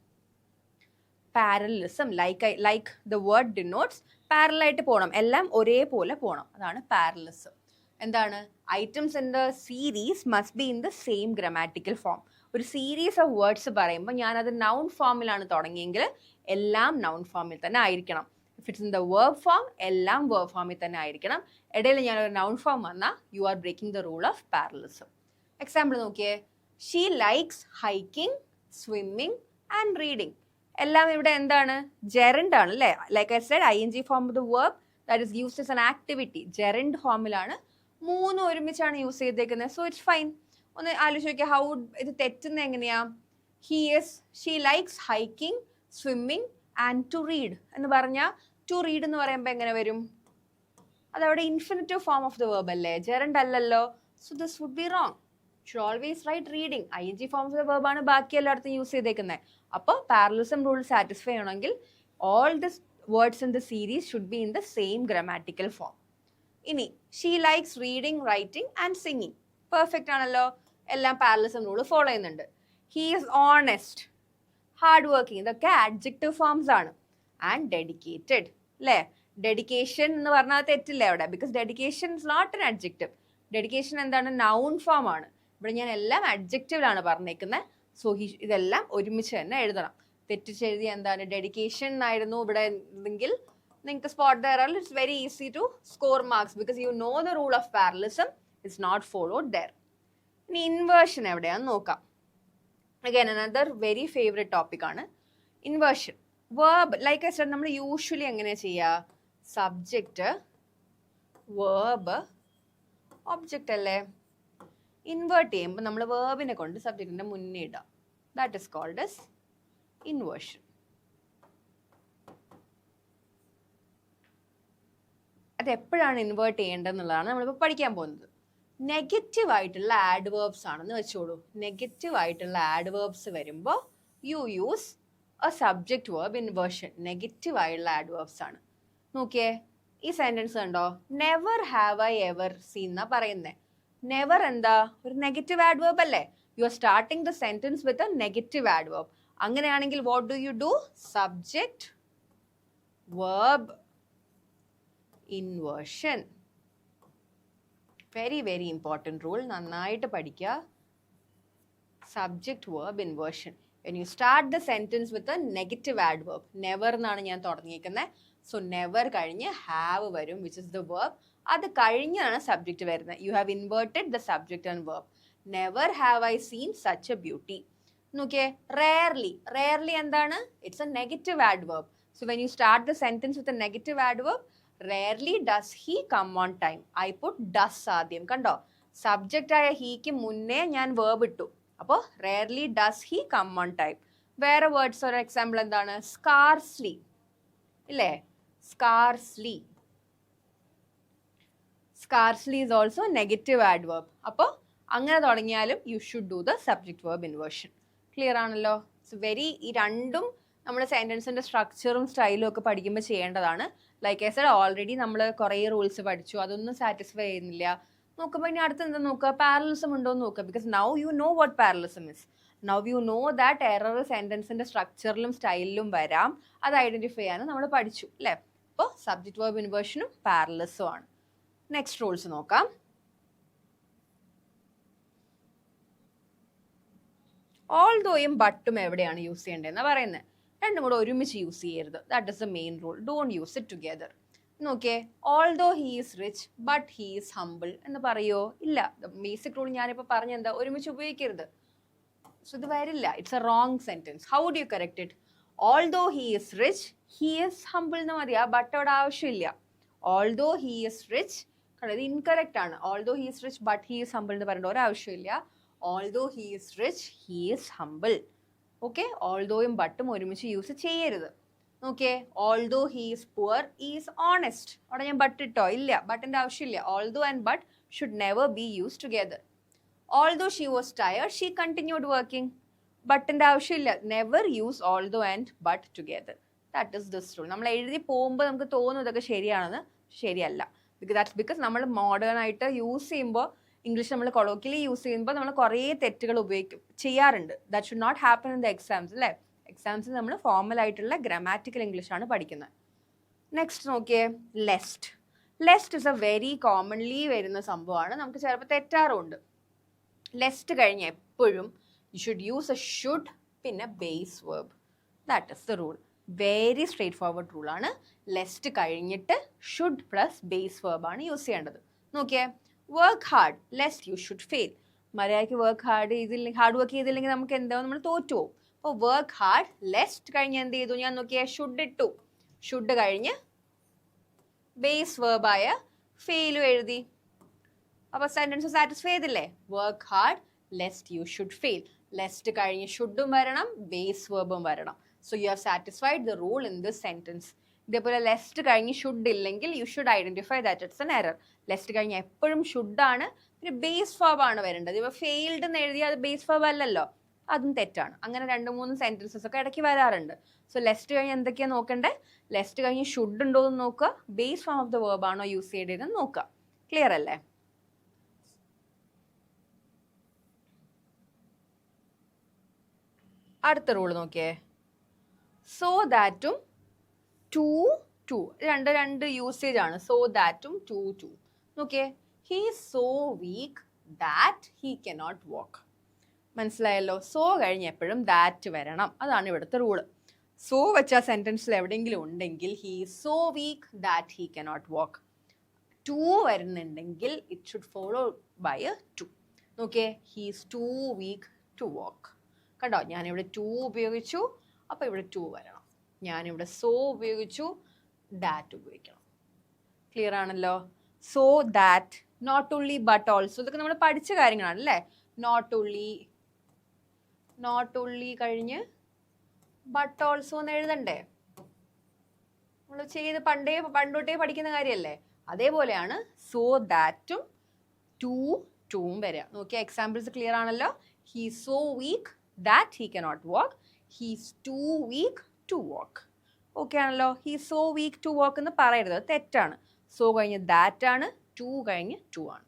Parallelism like the word denotes, പാരലായിട്ട് പോകണം, എല്ലാം ഒരേപോലെ പോകണം. അതാണ് പാരലിസം. എന്താണ്? Items in the series must be in the same grammatical form. ഒരു സീരീസ് ഓഫ് വേർഡ്സ് പറയുമ്പോൾ ഞാനത് നൗൺ ഫോമിലാണ് തുടങ്ങിയെങ്കിൽ എല്ലാം നൗൺ ഫോമിൽ തന്നെ ആയിരിക്കണം. If it's in the verb form എല്ലാം വേർബ് ഫോമിൽ തന്നെ ആയിരിക്കണം. ഇടയിൽ ഞാനൊരു നൗൺ ഫോം വന്നാൽ you are breaking the rule of parallelism. Example നോക്കിയേ, she likes hiking, swimming and reading. എല്ലാം ഇവിടെ എന്താണ്? ജെറൻഡ് ആണ് അല്ലേ? Like I said ING form of the verb that is used as an activity. Gerund ഫോമിലാണ്, മൂന്നും ഒരുമിച്ചാണ് യൂസ് ചെയ്തേക്കുന്നത്. So it's fine. ഒന്ന് ആലോചിച്ച് നോക്കിയാൽ ഹൗ ഇത് തെറ്റുന്ന എങ്ങനെയാ? She likes hiking, swimming and to read എന്ന് പറഞ്ഞാൽ ടു റീഡ് എന്ന് പറയുമ്പോൾ എങ്ങനെ വരും? അതവിടെ infinitive form of the verb അല്ലേ, ജെറൻഡ് അല്ലല്ലോ. So this would be wrong. Should always write reading. ING form of the verb ആണ് ബാക്കി എല്ലായിടത്തും യൂസ് ചെയ്തേക്കുന്നത്. അപ്പോൾ പാരലലിസം റൂൾ സാറ്റിസ്ഫൈ ചെയ്യണമെങ്കിൽ all this words in the series should be in the same grammatical form. ഇനി she likes reading, writing and singing. Perfect ആണല്ലോ, എല്ലാം parallelism rule follow ചെയ്യുന്നുണ്ട്. He is honest, hard working, ഇതൊക്കെ adjective forms ആണ്. And dedicated അല്ലേ? Dedication എന്ന് പറഞ്ഞാൽ തെറ്റില്ല അവിടെ, because dedication is not an adjective. Dedication എന്താണ്? നൗൺ ഫോം ആണ്. ഇവിടെ ഞാൻ എല്ലാം അഡ്ജക്റ്റീവിലാണ് പറഞ്ഞേക്കുന്നത്. സോ ഇതെല്ലാം ഒരുമിച്ച് തന്നെ എഴുതണം. തെറ്റിച്ചെഴുതിയ എന്താണ്? ഡെഡിക്കേഷൻ ആയിരുന്നു ഇവിടെ എങ്കിൽ നിങ്ങൾക്ക് spot the error. It's very easy to score marks because you know the rule of parallelism is not followed there. ഇനി ഇൻവേർഷൻ എവിടെയാണെന്ന് നോക്കാം. Again another very favourite topic ആണ് inversion. Verb like I said നമ്മൾ usually എങ്ങനെ ചെയ്യുക? Subject, verb, object അല്ലേ? Invert ചെയ്യുമ്പോൾ നമ്മൾ വേർബിനെ കൊണ്ട് സബ്ജക്റ്റിന്റെ മുന്നേ ഇടാം. That is called as inversion. അത് എപ്പോഴാണ് ഇൻവേർട്ട് ചെയ്യേണ്ടതെന്നുള്ളതാണ് നമ്മളിപ്പോൾ പഠിക്കാൻ പോകുന്നത്. നെഗറ്റീവ് ആയിട്ടുള്ള ആഡ്വേർബ്സ് ആണെന്ന് വെച്ചോളൂ. നെഗറ്റീവ് ആയിട്ടുള്ള ആഡ്വേർബ്സ് വരുമ്പോൾ you use a subject verb inversion. Negative ആയിട്ടുള്ള ആഡ്വേർബ്സ് ആണ്. നോക്കിയേ, ഈ സെന്റൻസ് കണ്ടോ? Never have I ever seen എന്നാ പറയുന്നത്. നെവർ എന്താ? ഒരു നെഗറ്റീവ് ആഡ്വേർബ് അല്ലേ? You are starting the sentence with a negative adverb. അങ്ങനെയാണെങ്കിൽ what do you do? Subject verb inversion. Very very important rule, നന്നായിട്ട് പഠിക്കുക. Subject verb inversion. when you start the sentence with a negative adverb, never എന്നാണ് ഞാൻ തുടങ്ങിയിരിക്കുന്നത്. So never കഴിഞ്ഞ് have വരും, which is the verb. അത് കഴിഞ്ഞാണ് subject വരുന്നത്. You have inverted the subject and verb. Never have I seen such a beauty. നോക്കിയേ, rarely. Rarely എന്താണ്? It's a negative adverb. So when you start the sentence with a negative adverb, rarely does he come on time. I put does ആദ്യം. കണ്ടോ? Subject ആയ ഹീക്ക് മുന്നേ ഞാൻ verb ഇട്ടു. അപ്പോൾ rarely does he come on time. വേറെ words ഒരു example എന്താണ്? സ്കാർസ്ലി ഇല്ലേ? Scarcely. Scarcely is also negative adverb. അപ്പോൾ അങ്ങനെ തുടങ്ങിയാലും you should do the subject verb inversion. Clear ആണല്ലോ? ഇറ്റ്സ് വെരി, ഈ രണ്ടും നമ്മുടെ സെന്റൻസിന്റെ സ്ട്രക്ചറും സ്റ്റൈലും ഒക്കെ പഠിക്കുമ്പോൾ ചെയ്യേണ്ടതാണ്. ലൈക്ക് ഐ സെഡ്, ഓൾറെഡി നമ്മൾ കുറേ റൂൾസ് പഠിച്ചു, അതൊന്നും സാറ്റിസ്ഫൈ ചെയ്യുന്നില്ല. നോക്കുമ്പോൾ ഇനി അടുത്ത് എന്താ നോക്കുക? പാരലലിസം ഉണ്ടോ എന്ന് നോക്കുക. Because now you know what parallelism is. Now you know that error സെന്റൻസിന്റെ സ്ട്രക്ചറിലും സ്റ്റൈലിലും വരാം. അത് ഐഡന്റിഫൈ ചെയ്യാനും നമ്മൾ പഠിച്ചു അല്ലേ? അപ്പോൾ സബ്ജക്റ്റ് വേർബ് ഇൻവേർഷനും പാരലലിസും ആണ്. നെക്സ്റ്റ് റൂൾസ് നോക്കാം. ഓൾദോയും ബട്ടും എവിടെയാണ് യൂസ് ചെയ്യേണ്ടതെന്ന് പറയുന്നത്. രണ്ടും കൂടെ ഒരുമിച്ച് യൂസ് ചെയ്യരുത്. That is the main rule. Don't use it together. നോക്കിയേ, although he is rich but he is humble എന്ന് പറയോ? ഇല്ല. ബേസിക് റൂൾ ഞാനിപ്പോൾ പറഞ്ഞെന്താ? ഒരുമിച്ച് ഉപയോഗിക്കരുത്. സോ ഇത് വരില്ല. It's a wrong sentence. How do you correct it? Although he is rich he is humble എന്ന് മതി. ആ ബട്ട് അവിടെ ആവശ്യമില്ല. ഓൾദോ ഹീ ഈസ് റിച്ച്, ഇത് ഇൻകറക്റ്റ് ആണ്. Although he is rich but he is humble എന്ന് പറയേണ്ട ഒരാവശ്യമില്ല. Although he is rich he is humble. Okay, ഓൾദോയും ബട്ടും ഒരുമിച്ച് യൂസ് ചെയ്യരുത്. നോക്കിയേ, although he is poor is honest. അവിടെ ഞാൻ ബട്ട് ഇട്ടോ? ഇല്ല, ബട്ടിന്റെ ആവശ്യമില്ല. Although and but should never be use together. Although she was tired she continued working. ബട്ടിന്റെ ആവശ്യമില്ല. Never use although and but together. That is this rule. നമ്മൾ എഴുതി പോകുമ്പോൾ നമുക്ക് തോന്നുന്നു ഇതൊക്കെ ശരിയാണെന്ന്. ശരിയല്ല. ദാറ്റ്സ് ബിക്കോസ് നമ്മൾ മോഡേൺ ആയിട്ട് യൂസ് ചെയ്യുമ്പോൾ, ഇംഗ്ലീഷ് നമ്മൾ കൊളോക്കിയലി യൂസ് ചെയ്യുമ്പോൾ നമ്മൾ കുറേ തെറ്റുകൾ ചെയ്യാറുണ്ട്. That should not happen in the exams അല്ലേ? എക്സാംസിൽ നമ്മൾ ഫോർമൽ ആയിട്ടുള്ള ഗ്രാമാറ്റിക്കൽ ഇംഗ്ലീഷ് ആണ് പഠിക്കുന്നത്. നെക്സ്റ്റ് നോക്കിയേ, lest. Lest is a very commonly വരുന്ന സംഭവമാണ്. നമുക്ക് ചിലപ്പോൾ തെറ്റാറുമുണ്ട്. ലെസ്റ്റ് കഴിഞ്ഞ് എപ്പോഴും you should use a should, പിന്നെ base verb. That is the rule. Very straightforward റൂളാണ്. ലെസ്റ്റ് കഴിഞ്ഞിട്ട് ഷുഡ് പ്ലസ് ബേസ് വെർബാണ് യൂസ് ചെയ്യേണ്ടത്. നോക്കിയേ, work hard lest you should fail. മര്യാദയ്ക്ക് ഹാർഡ് വർക്ക് ചെയ്തില്ലെങ്കിൽ നമുക്ക് എന്താ, നമ്മൾ തോറ്റു പോകും. അപ്പോൾ വർക്ക് ഹാർഡ് ലെസ്റ്റ് കഴിഞ്ഞ് എന്ത് ചെയ്തു, ഞാൻ നോക്കിയാൽ ഷുഡ് ഇട്ടു. ഷുഡ് കഴിഞ്ഞ് ബേസ് വെർബായ ഫെയിലും എഴുതി. അപ്പോൾ സെന്റൻസ് സാറ്റിസ്ഫൈ ചെയ്തില്ലേ? Work hard lest you should fail. Lust കഴിഞ്ഞ് ഷുഡും വരണം, ബേസ് വെർബും വരണം. So you have satisfied the rule in this sentence. ഇതേപോലെ ലെസ്റ്റ് കഴിഞ്ഞ് ഷുഡ് ഇല്ലെങ്കിൽ you should identify that it's an error. Lust കഴിഞ്ഞ് എപ്പോഴും ഷുഡാണ്, പിന്നെ ബേസ് വെർബ് ആണ് വരേണ്ടത്. ഇപ്പോൾ ഫെയിൽഡ് എന്ന് എഴുതിയാൽ അത് ബേസ് വെർബ് അല്ലല്ലോ, അതും തെറ്റാണ്. അങ്ങനെ 2-3 സെന്റൻസസ് ഒക്കെ ഇടയ്ക്ക് വരാറുണ്ട്. സോ ലെസ്റ്റ് കഴിഞ്ഞ് എന്തൊക്കെയാണ് നോക്കണ്ടേ? ലെസ്റ്റ് കഴിഞ്ഞ് ഷുഡ് ഉണ്ടോ എന്ന് നോക്കുക, base form of the verb ആണോ യൂസ് ചെയ്തതെന്ന് നോക്കുക. ക്ലിയർ അല്ലേ? അടുത്ത റൂൾ നോക്കിയേ, സോ ദാറ്റും ടു ടു രണ്ട് യൂസേജ് ആണ്. സോ ദാറ്റും ടു ടു. നോക്കിയേ, he so weak that he cannot walk. മനസ്സിലായല്ലോ? സോ കഴിഞ്ഞ് എപ്പോഴും ദാറ്റ് വരണം, അതാണ് ഇവിടുത്തെ റൂള്. സോ വെച്ച സെന്റൻസിൽ എവിടെയെങ്കിലും ഉണ്ടെങ്കിൽ he so weak that he cannot walk. Too വരുന്നുണ്ടെങ്കിൽ it should follow by a to. നോക്കിയേ, he's too weak to walk. കണ്ടോ, ഞാനിവിടെ ടു ഉപയോഗിച്ചു, അപ്പോൾ ഇവിടെ ടു വരണം. ഞാനിവിടെ സോ ഉപയോഗിച്ചു, ദാറ്റ് ഉപയോഗിക്കണം. ക്ലിയർ ആണല്ലോ? So that, not only but also, ഇതൊക്കെ നമ്മൾ പഠിച്ച കാര്യങ്ങളാണ് അല്ലേ? നോട്ട് ഓൺലി കഴിഞ്ഞ് ബട്ട് ഓൾസോ എന്ന് എഴുതണ്ടേ? നമ്മൾ ചെയ്ത് പണ്ടോട്ടേ പഠിക്കുന്ന കാര്യമല്ലേ? അതേപോലെയാണ് സോ ദാറ്റും ടൂവും വരിക. നോക്കിയ എക്സാമ്പിൾസ് ക്ലിയർ ആണല്ലോ? He so weak that he cannot walk. He's too weak to walk. Okay ആണല്ലോ? He so weak to walk എന്ന് പറയരുത്, തെറ്റാണ്. സോ കഴിഞ്ഞ് ദാറ്റ് ആണ്, ടു കഴിഞ്ഞ് ടു ആണ്.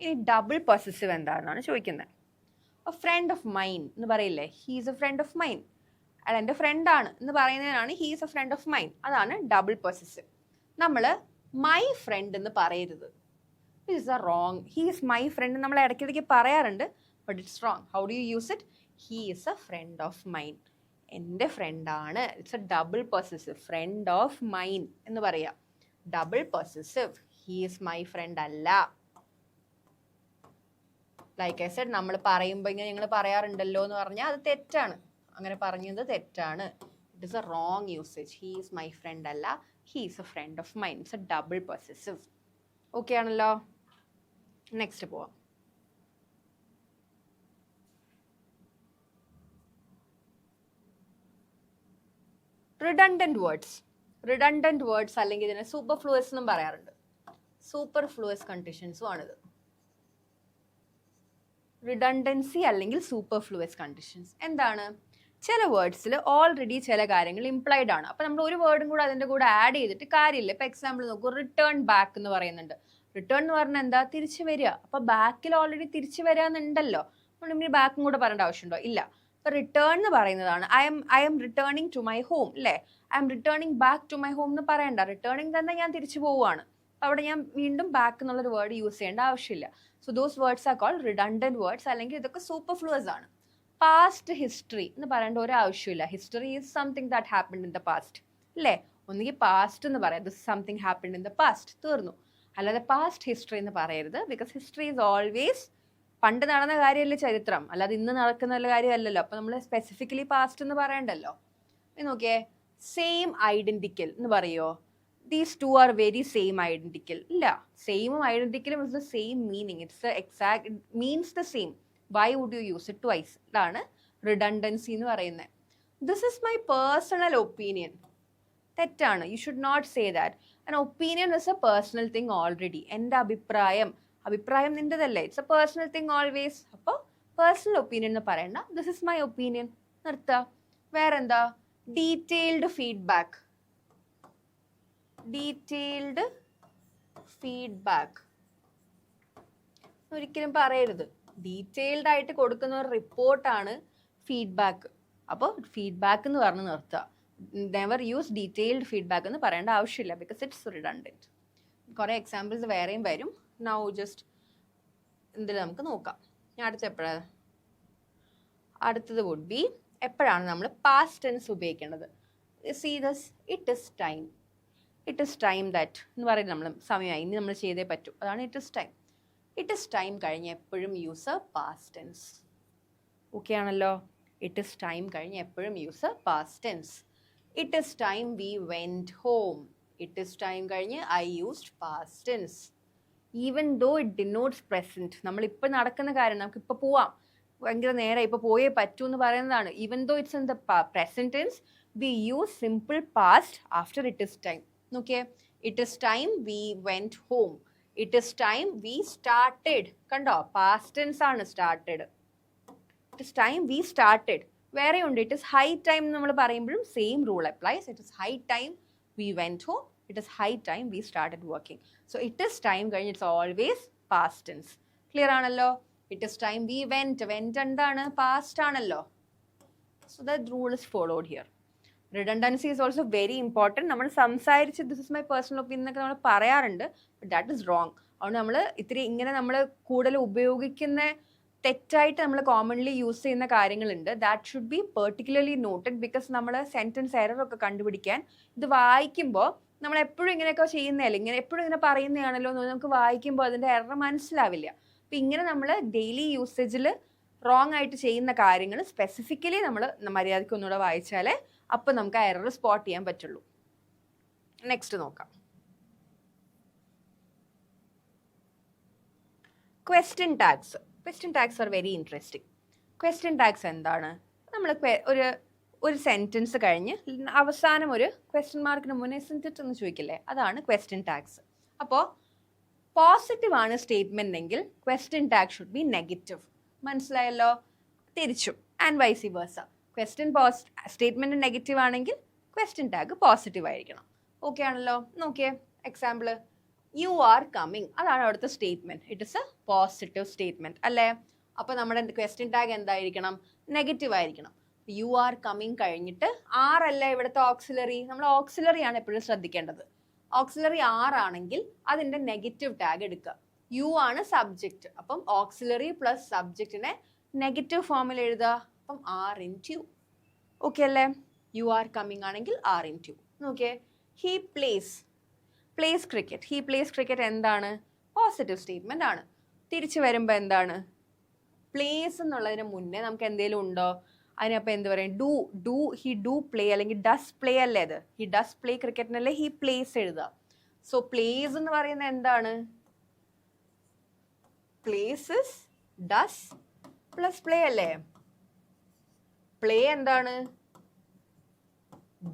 ഇനി ഡബിൾ പൊസസീവ് എന്താണെന്നാണ് ചോദിക്കുന്നത്. എ ഫ്രണ്ട് ഓഫ് മൈൻ എന്ന് പറയില്ലേ? He's a friend of mine. അയാൾ എൻ്റെ ഫ്രണ്ടാണ് എന്ന് പറയുന്നതിനാണ് he's a friend of mine. അതാണ് ഡബിൾ പൊസസീവ്. നമ്മൾ മൈ ഫ്രണ്ട് എന്ന് പറയരുത്. It's a wrong. He is my friend നമ്മൾ ഇടയ്ക്കിടയ്ക്ക് പറയാറുണ്ട്, but it's wrong. How do you use it? He is a friend of mine. എൻ്റെ ഫ്രണ്ടാണ്. It's a double possessive. Friend of mine എന്ന് പറയാം. Double possessive. He is my friend അല്ല. Like I said, നമ്മൾ പറയുമ്പോൾ ഇങ്ങനെ നിങ്ങൾ പറയാറുണ്ടല്ലോ എന്ന് പറഞ്ഞാൽ അത് തെറ്റാണ്. അങ്ങനെ പറഞ്ഞത് തെറ്റാണ്. It is a wrong usage. He is my friend അല്ല, he is a friend of mine. It's a double possessive. Okay ആണല്ലോ? നെക്സ്റ്റ് പോവാം. റിഡണ്ടന്റ് വേർഡ്സ് അല്ലെങ്കിൽ ഇതിനെ സൂപ്പർഫ്ലൂവസ് എന്നും പറയാറുണ്ട്. സൂപ്പർഫ്ലൂവസ് കണ്ടീഷൻസും ആണിത്. റിഡണ്ടൻസി അല്ലെങ്കിൽ സൂപ്പർഫ്ലൂവസ് കണ്ടീഷൻസ് എന്താണ്? ചില വേർഡ്സിൽ ഓൾറെഡി ചില കാര്യങ്ങൾ ഇംപ്ലൈഡ് ആണ്. അപ്പോൾ നമ്മൾ ഒരു വേർഡും കൂടെ അതിൻ്റെ കൂടെ ആഡ് ചെയ്തിട്ട് കാര്യമില്ല. ഇപ്പോൾ എക്സാമ്പിൾ നോക്കൂ, റിട്ടേൺ ബാക്ക് എന്ന് പറയുന്നുണ്ട്. റിട്ടേൺ എന്ന് പറഞ്ഞാൽ എന്താ? തിരിച്ചു വരിക. അപ്പോൾ ബാക്കിൽ ഓൾറെഡി തിരിച്ചു വരാന്നുണ്ടല്ലോ, നമ്മൾ ഇനി ബാക്കും കൂടെ പറയേണ്ട ആവശ്യമുണ്ടോ? ഇല്ല. അപ്പോൾ റിട്ടേൺ എന്ന് പറയുന്നതാണ് I'm returning to my home അല്ലേ? I'm returning back to my home എന്ന് പറയണ്ട. റിട്ടേണിങ് തന്നെ ഞാൻ തിരിച്ചു പോവുകയാണ്. അവിടെ ഞാൻ വീണ്ടും ബാക്ക് എന്നുള്ളൊരു വേർഡ് യൂസ് ചെയ്യേണ്ട ആവശ്യമില്ല. So those words are called redundant words, അല്ലെങ്കിൽ ഇതൊക്കെ സൂപ്പർഫ്ലൂവസ് ആണ്. പാസ്റ്റ് ഹിസ്റ്ററി എന്ന് പറയേണ്ട ഒരു ആവശ്യമില്ല. History is something that happened in the past അല്ലേ? ഒന്നുകിൽ പാസ്റ്റ് എന്ന് പറയാം, this something happened in the past, തീർന്നു. അല്ലാതെ പാസ്റ്റ് ഹിസ്റ്ററി എന്ന് പറയരുത്. ബിക്കോസ് ഹിസ്റ്ററി ഈസ് ഓൾവേസ് പണ്ട് നടന്ന കാര്യമല്ലേ ചരിത്രം, അല്ലാതെ ഇന്ന് നടക്കുന്ന കാര്യമല്ലല്ലോ. അപ്പോൾ നമ്മൾ സ്പെസിഫിക്കലി പാസ്റ്റ് എന്ന് പറയണ്ടല്ലോ. നോക്കിയേ, സെയിം ഐഡന്റിക്കൽ എന്ന് പറയുമോ? These two are very same identical. ഇല്ല, സെയിമും ഐഡന്റിക്കലും is the same meaning. It's the exact, it means the same. Why would you use it twice? ഇതാണ് റിഡണ്ടൻസി എന്ന് പറയുന്നത്. This is my personal opinion. തെറ്റാണ്. You should not say that. An opinion is a personal thing already. എൻ്റെ അഭിപ്രായം നിൻ്റെതല്ലേ? It's a personal thing always. അപ്പോൾ personal opinion എന്ന് പറയണ്ട, ദിസ് ഇസ് മൈ ഒപ്പീനിയൻ നിർത്തുക. വേറെന്താ? Detailed feedback. ഡീറ്റെയിൽഡ് ഫീഡ്ബാക്ക് ഒരിക്കലും പറയരുത്. ഡീറ്റെയിൽഡ് ആയിട്ട് കൊടുക്കുന്ന ഒരു റിപ്പോർട്ടാണ് ഫീഡ്ബാക്ക്. അപ്പോൾ ഫീഡ്ബാക്ക് എന്ന് പറഞ്ഞ് നിർത്തുക. നെവർ യൂസ് ഡീറ്റെയിൽഡ് ഫീഡ്ബാക്ക് എന്ന് പറയേണ്ട ആവശ്യമില്ല, ബിക്കോസ് ഇറ്റ്സ് റിഡണ്ടന്റ്. കുറേ എക്സാമ്പിൾസ് വേറെയും വരും. നൗ ജസ്റ്റ് ഇതിൽ നമുക്ക് നോക്കാം. അടുത്തത് വുഡ് ബി, എപ്പോഴാണ് നമ്മൾ പാസ്റ്റ് ടെൻസ് ഉപയോഗിക്കേണ്ടത്? See this, it is time. It is time that എന്ന് പറയുന്നത് നമ്മൾ സമയമായി, ഇനി നമ്മൾ ചെയ്തേ പറ്റൂ, അതാണ് it is time. It is time കഴിഞ്ഞ് എപ്പോഴും യൂസ് പാസ്റ്റ് ടെൻസ്. ഓക്കെ ആണല്ലോ. ഇറ്റ് ഇസ് ടൈം കഴിഞ്ഞ് എപ്പോഴും use past tense. It is time we went home. It is time കഴിഞ്ഞ് I used past tense. Even though it denotes present, നമ്മളിപ്പോൾ നടക്കുന്ന കാര്യം, നമുക്കിപ്പോൾ പോവാം, ഭയങ്കര നേരെ ഇപ്പോൾ പോയേ പറ്റൂ എന്ന് പറയുന്നതാണ്. Even though it's in the present tense we use simple past after it is time. നോക്കിയേ, it is time we went home. It is time we started. കണ്ടോ, പാസ്റ്റ് ടെൻസ് ആണ് started. It is time we started. വേറെ ഉണ്ട്, it is high time നമ്മൾ പറയുമ്പോഴും same rule applies. It is high time we went home. It is high time we started working. So it is time കഴിഞ്ഞ് it's always past tense. Clear ആണല്ലോ. It is time we went. Went എന്താണ്, past ആണല്ലോ. So that rule is followed here. Redundancy is also very important. നമ്മൾ സംസാരിച്ച് this is my personal opinion എന്നൊക്കെ നമ്മൾ പറയാറുണ്ട്, but that is wrong. അതുകൊണ്ട് നമ്മൾ ഇത്തിരി ഇങ്ങനെ നമ്മൾ കൂടുതൽ ഉപയോഗിക്കുന്ന തെറ്റായിട്ട് നമ്മൾ കോമൺലി യൂസ് ചെയ്യുന്ന കാര്യങ്ങളുണ്ട്. That should be particularly noted, because നമ്മൾ സെൻറ്റൻസ് എററൊക്കെ കണ്ടുപിടിക്കാൻ ഇത് വായിക്കുമ്പോൾ നമ്മൾ എപ്പോഴും ഇങ്ങനെയൊക്കെ ചെയ്യുന്നതല്ല, ഇങ്ങനെ എപ്പോഴും ഇങ്ങനെ പറയുന്നതാണല്ലോ എന്ന് നമുക്ക് വായിക്കുമ്പോൾ അതിൻ്റെ എറർ മനസ്സിലാവില്ല. അപ്പം ഇങ്ങനെ നമ്മൾ ഡെയിലി യൂസേജിൽ റോങ് ആയിട്ട് ചെയ്യുന്ന കാര്യങ്ങൾ സ്പെസിഫിക്കലി നമ്മൾ മര്യാദയ്ക്ക് ഒന്നുകൂടെ വായിച്ചാലേ അപ്പോൾ നമുക്ക് ആ എറർ സ്പോട്ട് ചെയ്യാൻ പറ്റുള്ളൂ. നെക്സ്റ്റ് നോക്കാം. Question tags. Question tags are very interesting. Question tags എന്താണ്? നമ്മൾ ഒരു സെൻറ്റൻസ് കഴിഞ്ഞ് അവസാനം ഒരു ക്വസ്റ്റ്യൻ മാർക്കിന് മുന്നേ സെൻറ്റൻസ് എന്ന് ചോദിക്കില്ലേ, അതാണ് ക്വസ്റ്റ്യൻ ടാഗ്സ്. അപ്പോൾ പോസിറ്റീവ് ആണ് സ്റ്റേറ്റ്മെൻ്റ് എങ്കിൽ question tag should be negative. മനസ്സിലായല്ലോ. തിരിച്ചും and vice versa. Question statement negative ആണെങ്കിൽ ക്വസ്റ്റ്യൻ ടാഗ് പോസിറ്റീവ് ആയിരിക്കണം. ഓക്കെ ആണല്ലോ. നോക്കിയേ, എക്സാമ്പിൾ, യു ആർ കമ്മിങ്, അതാണ് അവിടുത്തെ statement. It is a positive statement അല്ലേ. അപ്പോൾ നമ്മുടെ ക്വസ്റ്റ്യൻ ടാഗ് എന്തായിരിക്കണം, നെഗറ്റീവ് ആയിരിക്കണം. യു ആർ കമ്മിങ് കഴിഞ്ഞിട്ട് ആർ അല്ല ഇവിടുത്തെ ഓക്സിലറി. നമ്മൾ ഓക്സിലറി ആണ് എപ്പോഴും ശ്രദ്ധിക്കേണ്ടത്. ഓക്സിലറി ആർ ആണെങ്കിൽ അതിൻ്റെ നെഗറ്റീവ് ടാഗ് എടുക്കുക. യു ആണ് സബ്ജക്റ്റ്, അപ്പം ഓക്സിലറി പ്ലസ് സബ്ജക്റ്റിനെ നെഗറ്റീവ് ഫോമിൽ എഴുതുക. അപ്പം ആർ ഇൻ ടു. ഓക്കെ അല്ലേ. യു ആർ കമ്മിങ് ആണെങ്കിൽ ആർ ഇൻ ടു. നോക്കിയേ, he place cricket. He place cricket എന്താണ്, പോസിറ്റീവ് സ്റ്റേറ്റ്മെൻ്റ് ആണ്. തിരിച്ചു വരുമ്പോൾ എന്താണ്, പ്ലേസ് എന്നുള്ളതിന് മുന്നേ നമുക്ക് എന്തെങ്കിലും ഉണ്ടോ, അതിനപ്പോൾ എന്ത് പറയും, ഹി ഡു പ്ലേ അല്ലെങ്കിൽ ഡസ് പ്ലേ അല്ലേ അത്. ഹി ഡസ് പ്ലേ ക്രിക്കറ്റിനല്ലേ ഹി പ്ലേസ് എഴുതുക. സോ പ്ലേസ് എന്ന് പറയുന്നത് എന്താണ്, പ്ലേസസ് ഡസ് പ്ലസ് പ്ലേ അല്ലേ. പ്ലേ എന്താണ്,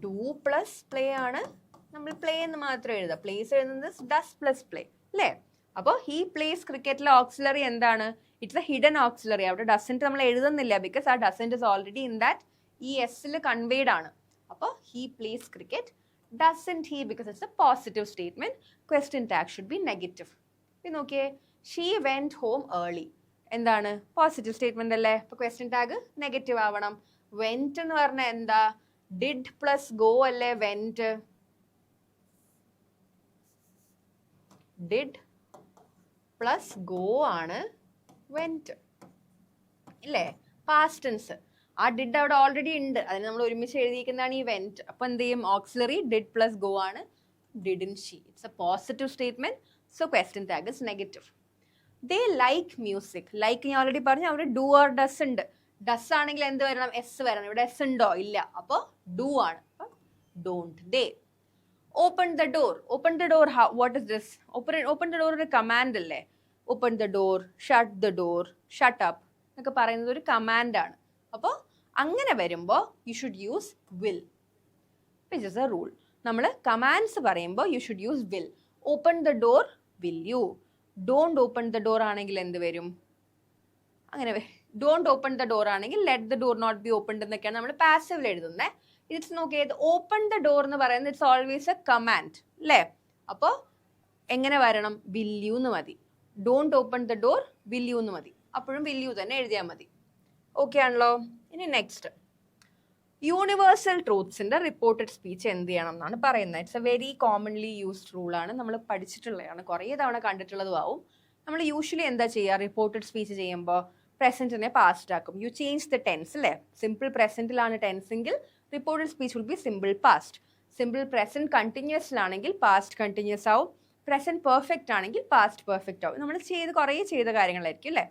ഡു പ്ലസ് പ്ലേ ആണ്. നമ്മൾ പ്ലേ എന്ന് മാത്രം എഴുതുക. പ്ലേസ് എഴുതുന്നത് ഡസ് പ്ലസ് പ്ലേ അല്ലേ. അപ്പോൾ ഹീ പ്ലേസ് ക്രിക്കറ്റിലെ ഓക്സിലറി എന്താണ്, ഇറ്റ്സ് എ ഹിഡൻ ഓക്സിലറി. അവിടെ ഡസൻറ്റ് നമ്മൾ എഴുതുന്നില്ല, ബിക്കോസ് ആ doesn't is already in that ഈ എസ്സിൽ കൺവേഡ് ആണ്. അപ്പോൾ he place cricket doesn't he, because it's A positive statement. Question tag should be negative. ഇത് നോക്കിയേ, ഷീ വെൻറ്റ് ഹോം ഏർലി എന്താണ്, പോസിറ്റീവ് സ്റ്റേറ്റ്മെന്റ് അല്ലേ. അപ്പോൾ ക്വസ്റ്റ്യൻ ടാഗ് നെഗറ്റീവ് ആവണം. വെൻറ്റ് എന്ന് പറഞ്ഞാൽ എന്താ, ഡിഡ് പ്ലസ് ഗോ അല്ലേ വെൻറ്റ്. ഡിഡ് പ്ലസ് ഗോ ആണ് വെൻറ്റ് ഇല്ലേ, പാസ്റ്റ് ടെൻസ്. ആ ഡിഡ് അവിടെ ഓൾറെഡി ഉണ്ട്, അതിന് നമ്മൾ ഒരുമിച്ച് എഴുതിയിരിക്കുന്നതാണ് ഈ വെൻറ്റ്. അപ്പോൾ എന്ത് ചെയ്യും, ഓക്സിലറി ഡിഡ് പ്ലസ് ഗോ ആണ്, didn't she. It's A positive statement. So question tag is negative. They like music. Like ഞാൻ ഓൾറെഡി പറഞ്ഞു, അവിടെ ഡു ഓർ ഡസ് ഉണ്ട്. ഡസ് ആണെങ്കിൽ എന്ത് വരണം, എസ് വരണം. ഇവിടെ എസ് ഉണ്ടോ, ഇല്ല. അപ്പോൾ ഡു ആണ്. അപ്പം don't they. Open the door. Open the door, what is this? Open the door ഒരു കമാൻഡ് അല്ലേ. Open the door, shut the door, shut up എന്നൊക്കെ പറയുന്നത് ഒരു കമാൻഡാണ്. അപ്പോൾ അങ്ങനെ വരുമ്പോൾ U should use will, which is A rule. നമ്മൾ commands പറയുമ്പോൾ U should use will. Open the door, will you. Don't open the door ആണെങ്കിൽ എന്ത് വരും, അങ്ങനെ ഡോണ്ട് ഓപ്പൺ ദ ഡോർ ആണെങ്കിൽ let the door not be opened എന്നൊക്കെയാണ് നമ്മൾ പാസീവിൽ എഴുതുന്നത്. ഇറ്റ്സ് നോക്കിയത് ഓപ്പൺ ദ ഡോർ എന്ന് പറയുന്നത് ഇറ്റ്സ് ഓൾവേസ് എ കമാൻഡ് അല്ലേ. അപ്പോൾ എങ്ങനെ വരണം, വിൽ യു എന്ന് മതി. Don't open the door, will you എന്ന് മതി. അപ്പോഴും വിൽ യു തന്നെ എഴുതിയാൽ മതി. ഓക്കെ ആണല്ലോ. ഇനി നെക്സ്റ്റ്, യൂണിവേഴ്സൽ ട്രൂത്ത്സിന്റെ റിപ്പോർട്ടഡ് സ്പീച്ച് എന്ത് ചെയ്യണം എന്നാണ് പറയുന്നത്. It's a very commonly used റൂളാണ്, നമ്മൾ പഠിച്ചിട്ടുള്ളതാണ്, കുറേ തവണ കണ്ടിട്ടുള്ളതും ആവും. നമ്മൾ യൂഷ്വലി എന്താ ചെയ്യുക, റിപ്പോർട്ടഡ് സ്പീച്ച് ചെയ്യുമ്പോൾ പ്രസന്റിനെ പാസ്റ്റ് ആക്കും. യു ചേഞ്ച് ദ ടെൻസ് അല്ലേ? സിമ്പിൾ പ്രസന്റിലാണ് ടെൻസ് എങ്കിൽ reported speech will be simple past. Simple present കണ്ടിന്യൂസിലാണെങ്കിൽ പാസ്റ്റ് കണ്ടിന്യൂസ് ആവും. പ്രസന്റ് പെർഫെക്റ്റ് ആണെങ്കിൽ പാസ്റ്റ് പെർഫെക്റ്റ് ആവും. നമ്മൾ കുറേ ചെയ്ത കാര്യങ്ങളായിരിക്കും അല്ലേ?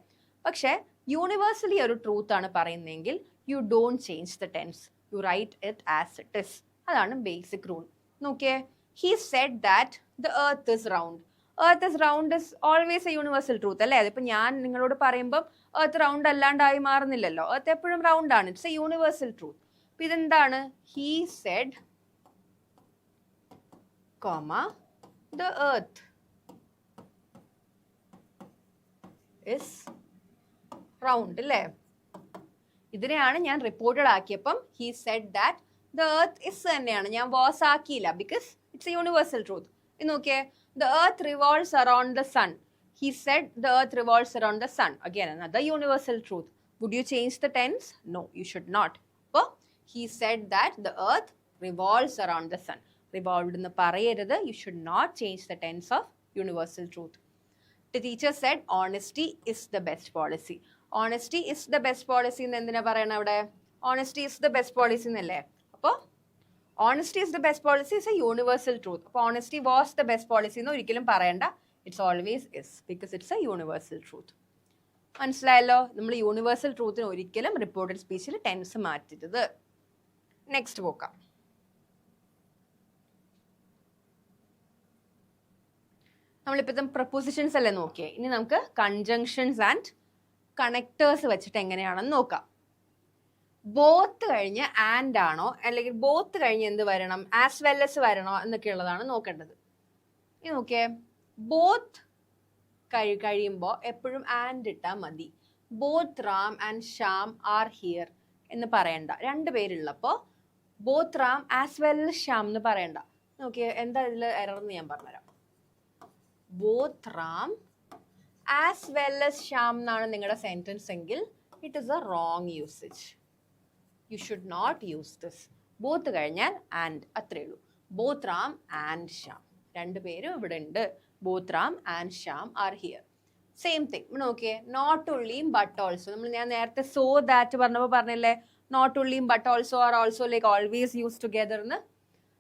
പക്ഷേ യൂണിവേഴ്സലി ഒരു ട്രൂത്ത് ആണ് പറയുന്നതെങ്കിൽ you don't change the tense, you write it as it is. അതാണ് ബേസിക് റൂൾ. നോക്കിയേ, he said that the earth is round. Earth is round is always a universal truth അല്ലേ? അതിപ്പോൾ ഞാൻ നിങ്ങളോട് പറയുമ്പോൾ എർത്ത് റൗണ്ട് അല്ലാണ്ടായി മാറുന്നില്ലല്ലോ. എർത്ത് എപ്പോഴും റൗണ്ട് ആണ്. It's a universal truth. അപ്പം ഇതെന്താണ്? He said comma the earth is round അല്ലേ? ഇതിനെയാണ് ഞാൻ റിപ്പോർട്ടഡ് ആക്കിയപ്പം he said that the earth is തന്നെയാണ്. ഞാൻ വാസ് ആക്കിയില്ല, because it's a universal truth. ഇത് നോക്കിയേ, the earth revolves around the sun. He said the earth revolves around the sun. Again, another universal truth. Would you change the tense? No, you should not. So, he said that the earth revolves around the sun. Revolved in the parayiradu, you should not change the tense of universal truth. The teacher said honesty is the best policy. Honesty is the best policy എന്ന് എന്തിനാ പറയണ അവിടെ? Honesty is the best policy എന്നല്ലേ? അപ്പോൾ honesty is the best policy is a universal truth. അപ്പോൾ honesty was the best policy എന്ന് ഒരിക്കലും പറയണ്ട. It's always is because it's a universal truth. മനസ്സിലായല്ലോ? നമ്മൾ യൂണിവേഴ്സൽ ട്രൂത്തിന് ഒരിക്കലും റിപ്പോർട്ടഡ് സ്പീച്ചിൽ ടെൻസ് മാറ്റരുത്. നെക്സ്റ്റ് പോക്കാം. നമ്മളിപ്പോൾ പ്രപ്പോസിഷൻസ് അല്ലേ നോക്കിയേ. ഇനി നമുക്ക് കൺജങ്ഷൻസ് ആൻഡ് കണക്ടേഴ്സ് വെച്ചിട്ട് എങ്ങനെയാണെന്ന് നോക്കാം. ബോത്ത് കഴിഞ്ഞ് ആൻഡ് ആണോ അല്ലെങ്കിൽ ബോത്ത് കഴിഞ്ഞ് എന്ത് വരണം, ആസ് വെൽ എസ് വരണോ എന്നൊക്കെ ഉള്ളതാണ് നോക്കേണ്ടത്. ഇത് നോക്കിയേ, ബോത്ത് കഴിയുമ്പോൾ എപ്പോഴും ആൻഡ് ഇട്ടാൽ മതി. Both Ram and Shyam are here എന്ന് പറയണ്ട. രണ്ടുപേരുള്ളപ്പോൾ both Ram as well Shyam എന്ന് പറയണ്ട. നോക്കിയേ, എന്താ ഇതിൽ എറർ എന്ന് ഞാൻ പറഞ്ഞുതരാം. Both Ram as well as Shyam എന്നാണ് നിങ്ങളുടെ സെന്റൻസ് എങ്കിൽ it is a wrong usage. You should not use this. Both കഴിഞ്ഞാൽ ആൻഡ്, അത്രേ ഉള്ളൂ. ബോത്ത് റാം ആൻഡ് ശ്യാം, രണ്ടുപേരും ഇവിടെ ഉണ്ട്. Both Ram and Shyam are here. Same thing. നോക്കിയേ, നോട്ട് ഉള്ളിയും ബട്ട് ഓൾസോ. ഞാൻ നേരത്തെ സോ ദാറ്റ് പറഞ്ഞപ്പോൾ പറഞ്ഞില്ലേ, നോട്ട് ഉള്ളിയും but also are also like always use together എന്ന്.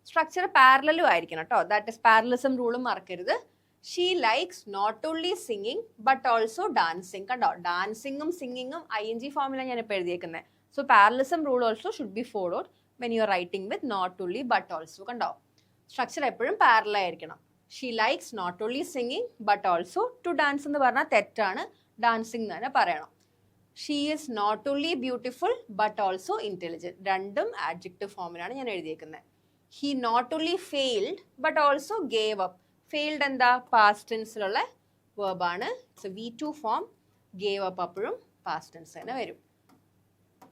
സ്ട്രക്ചർ പാരലലും ആയിരിക്കണം കേട്ടോ. ദാറ്റ് ഇസ് പാരലിസം റൂളും മറക്കരുത്. She likes not only singing but also dancing. കണ്ടോ, ഡാൻസിങ്ങും സിംഗിങ്ങും ING ഫോമിലാണ് ഞാൻ ഇപ്പോൾ എഴുതിയേക്കുന്നത്. So parallelism rule also should be followed when you are writing with not only but also. കണ്ടോ, സ്ട്രക്ചർ എപ്പോഴും പാരലൽ ആയിരിക്കണം. She likes not only singing but also to dance എന്ന് പറഞ്ഞാൽ തെറ്റാണ്. ഡാൻസിങ് തന്നെ പറയണം. She is not only beautiful but also intelligent. രണ്ടും adjective ഫോമിലാണ് ഞാൻ എഴുതിയേക്കുന്നത്. He not only failed but also gave up. Failed എന്താ, പാസ്റ്റ് ടെൻസിലുള്ള വേർബാണ്. It's a V2 form. Gave up അപ്പോഴും പാസ്റ്റ് ടെൻസ് തന്നെ വരും.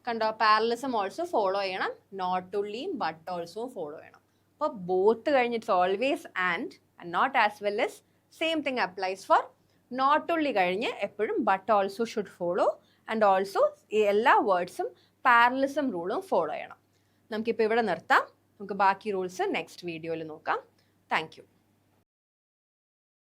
കണ്ടോ, പാരലിസം ഓൾസോ ഫോളോ ചെയ്യണം. നോട്ട് ഓൺലിയും ബട്ട് ഓൾസോ ഫോളോ ചെയ്യണം. അപ്പോൾ ബോത്ത് കഴിഞ്ഞ് it's always and not as well as. Same thing applies for not only കഴിഞ്ഞ് എപ്പോഴും but also should follow and also എല്ലാ വേർഡ്സും പാരലിസം റൂളും ഫോളോ ചെയ്യണം. നമുക്കിപ്പോൾ ഇവിടെ നിർത്താം. നമുക്ക് ബാക്കി റൂൾസ് നെക്സ്റ്റ് വീഡിയോയിൽ നോക്കാം. Thank you.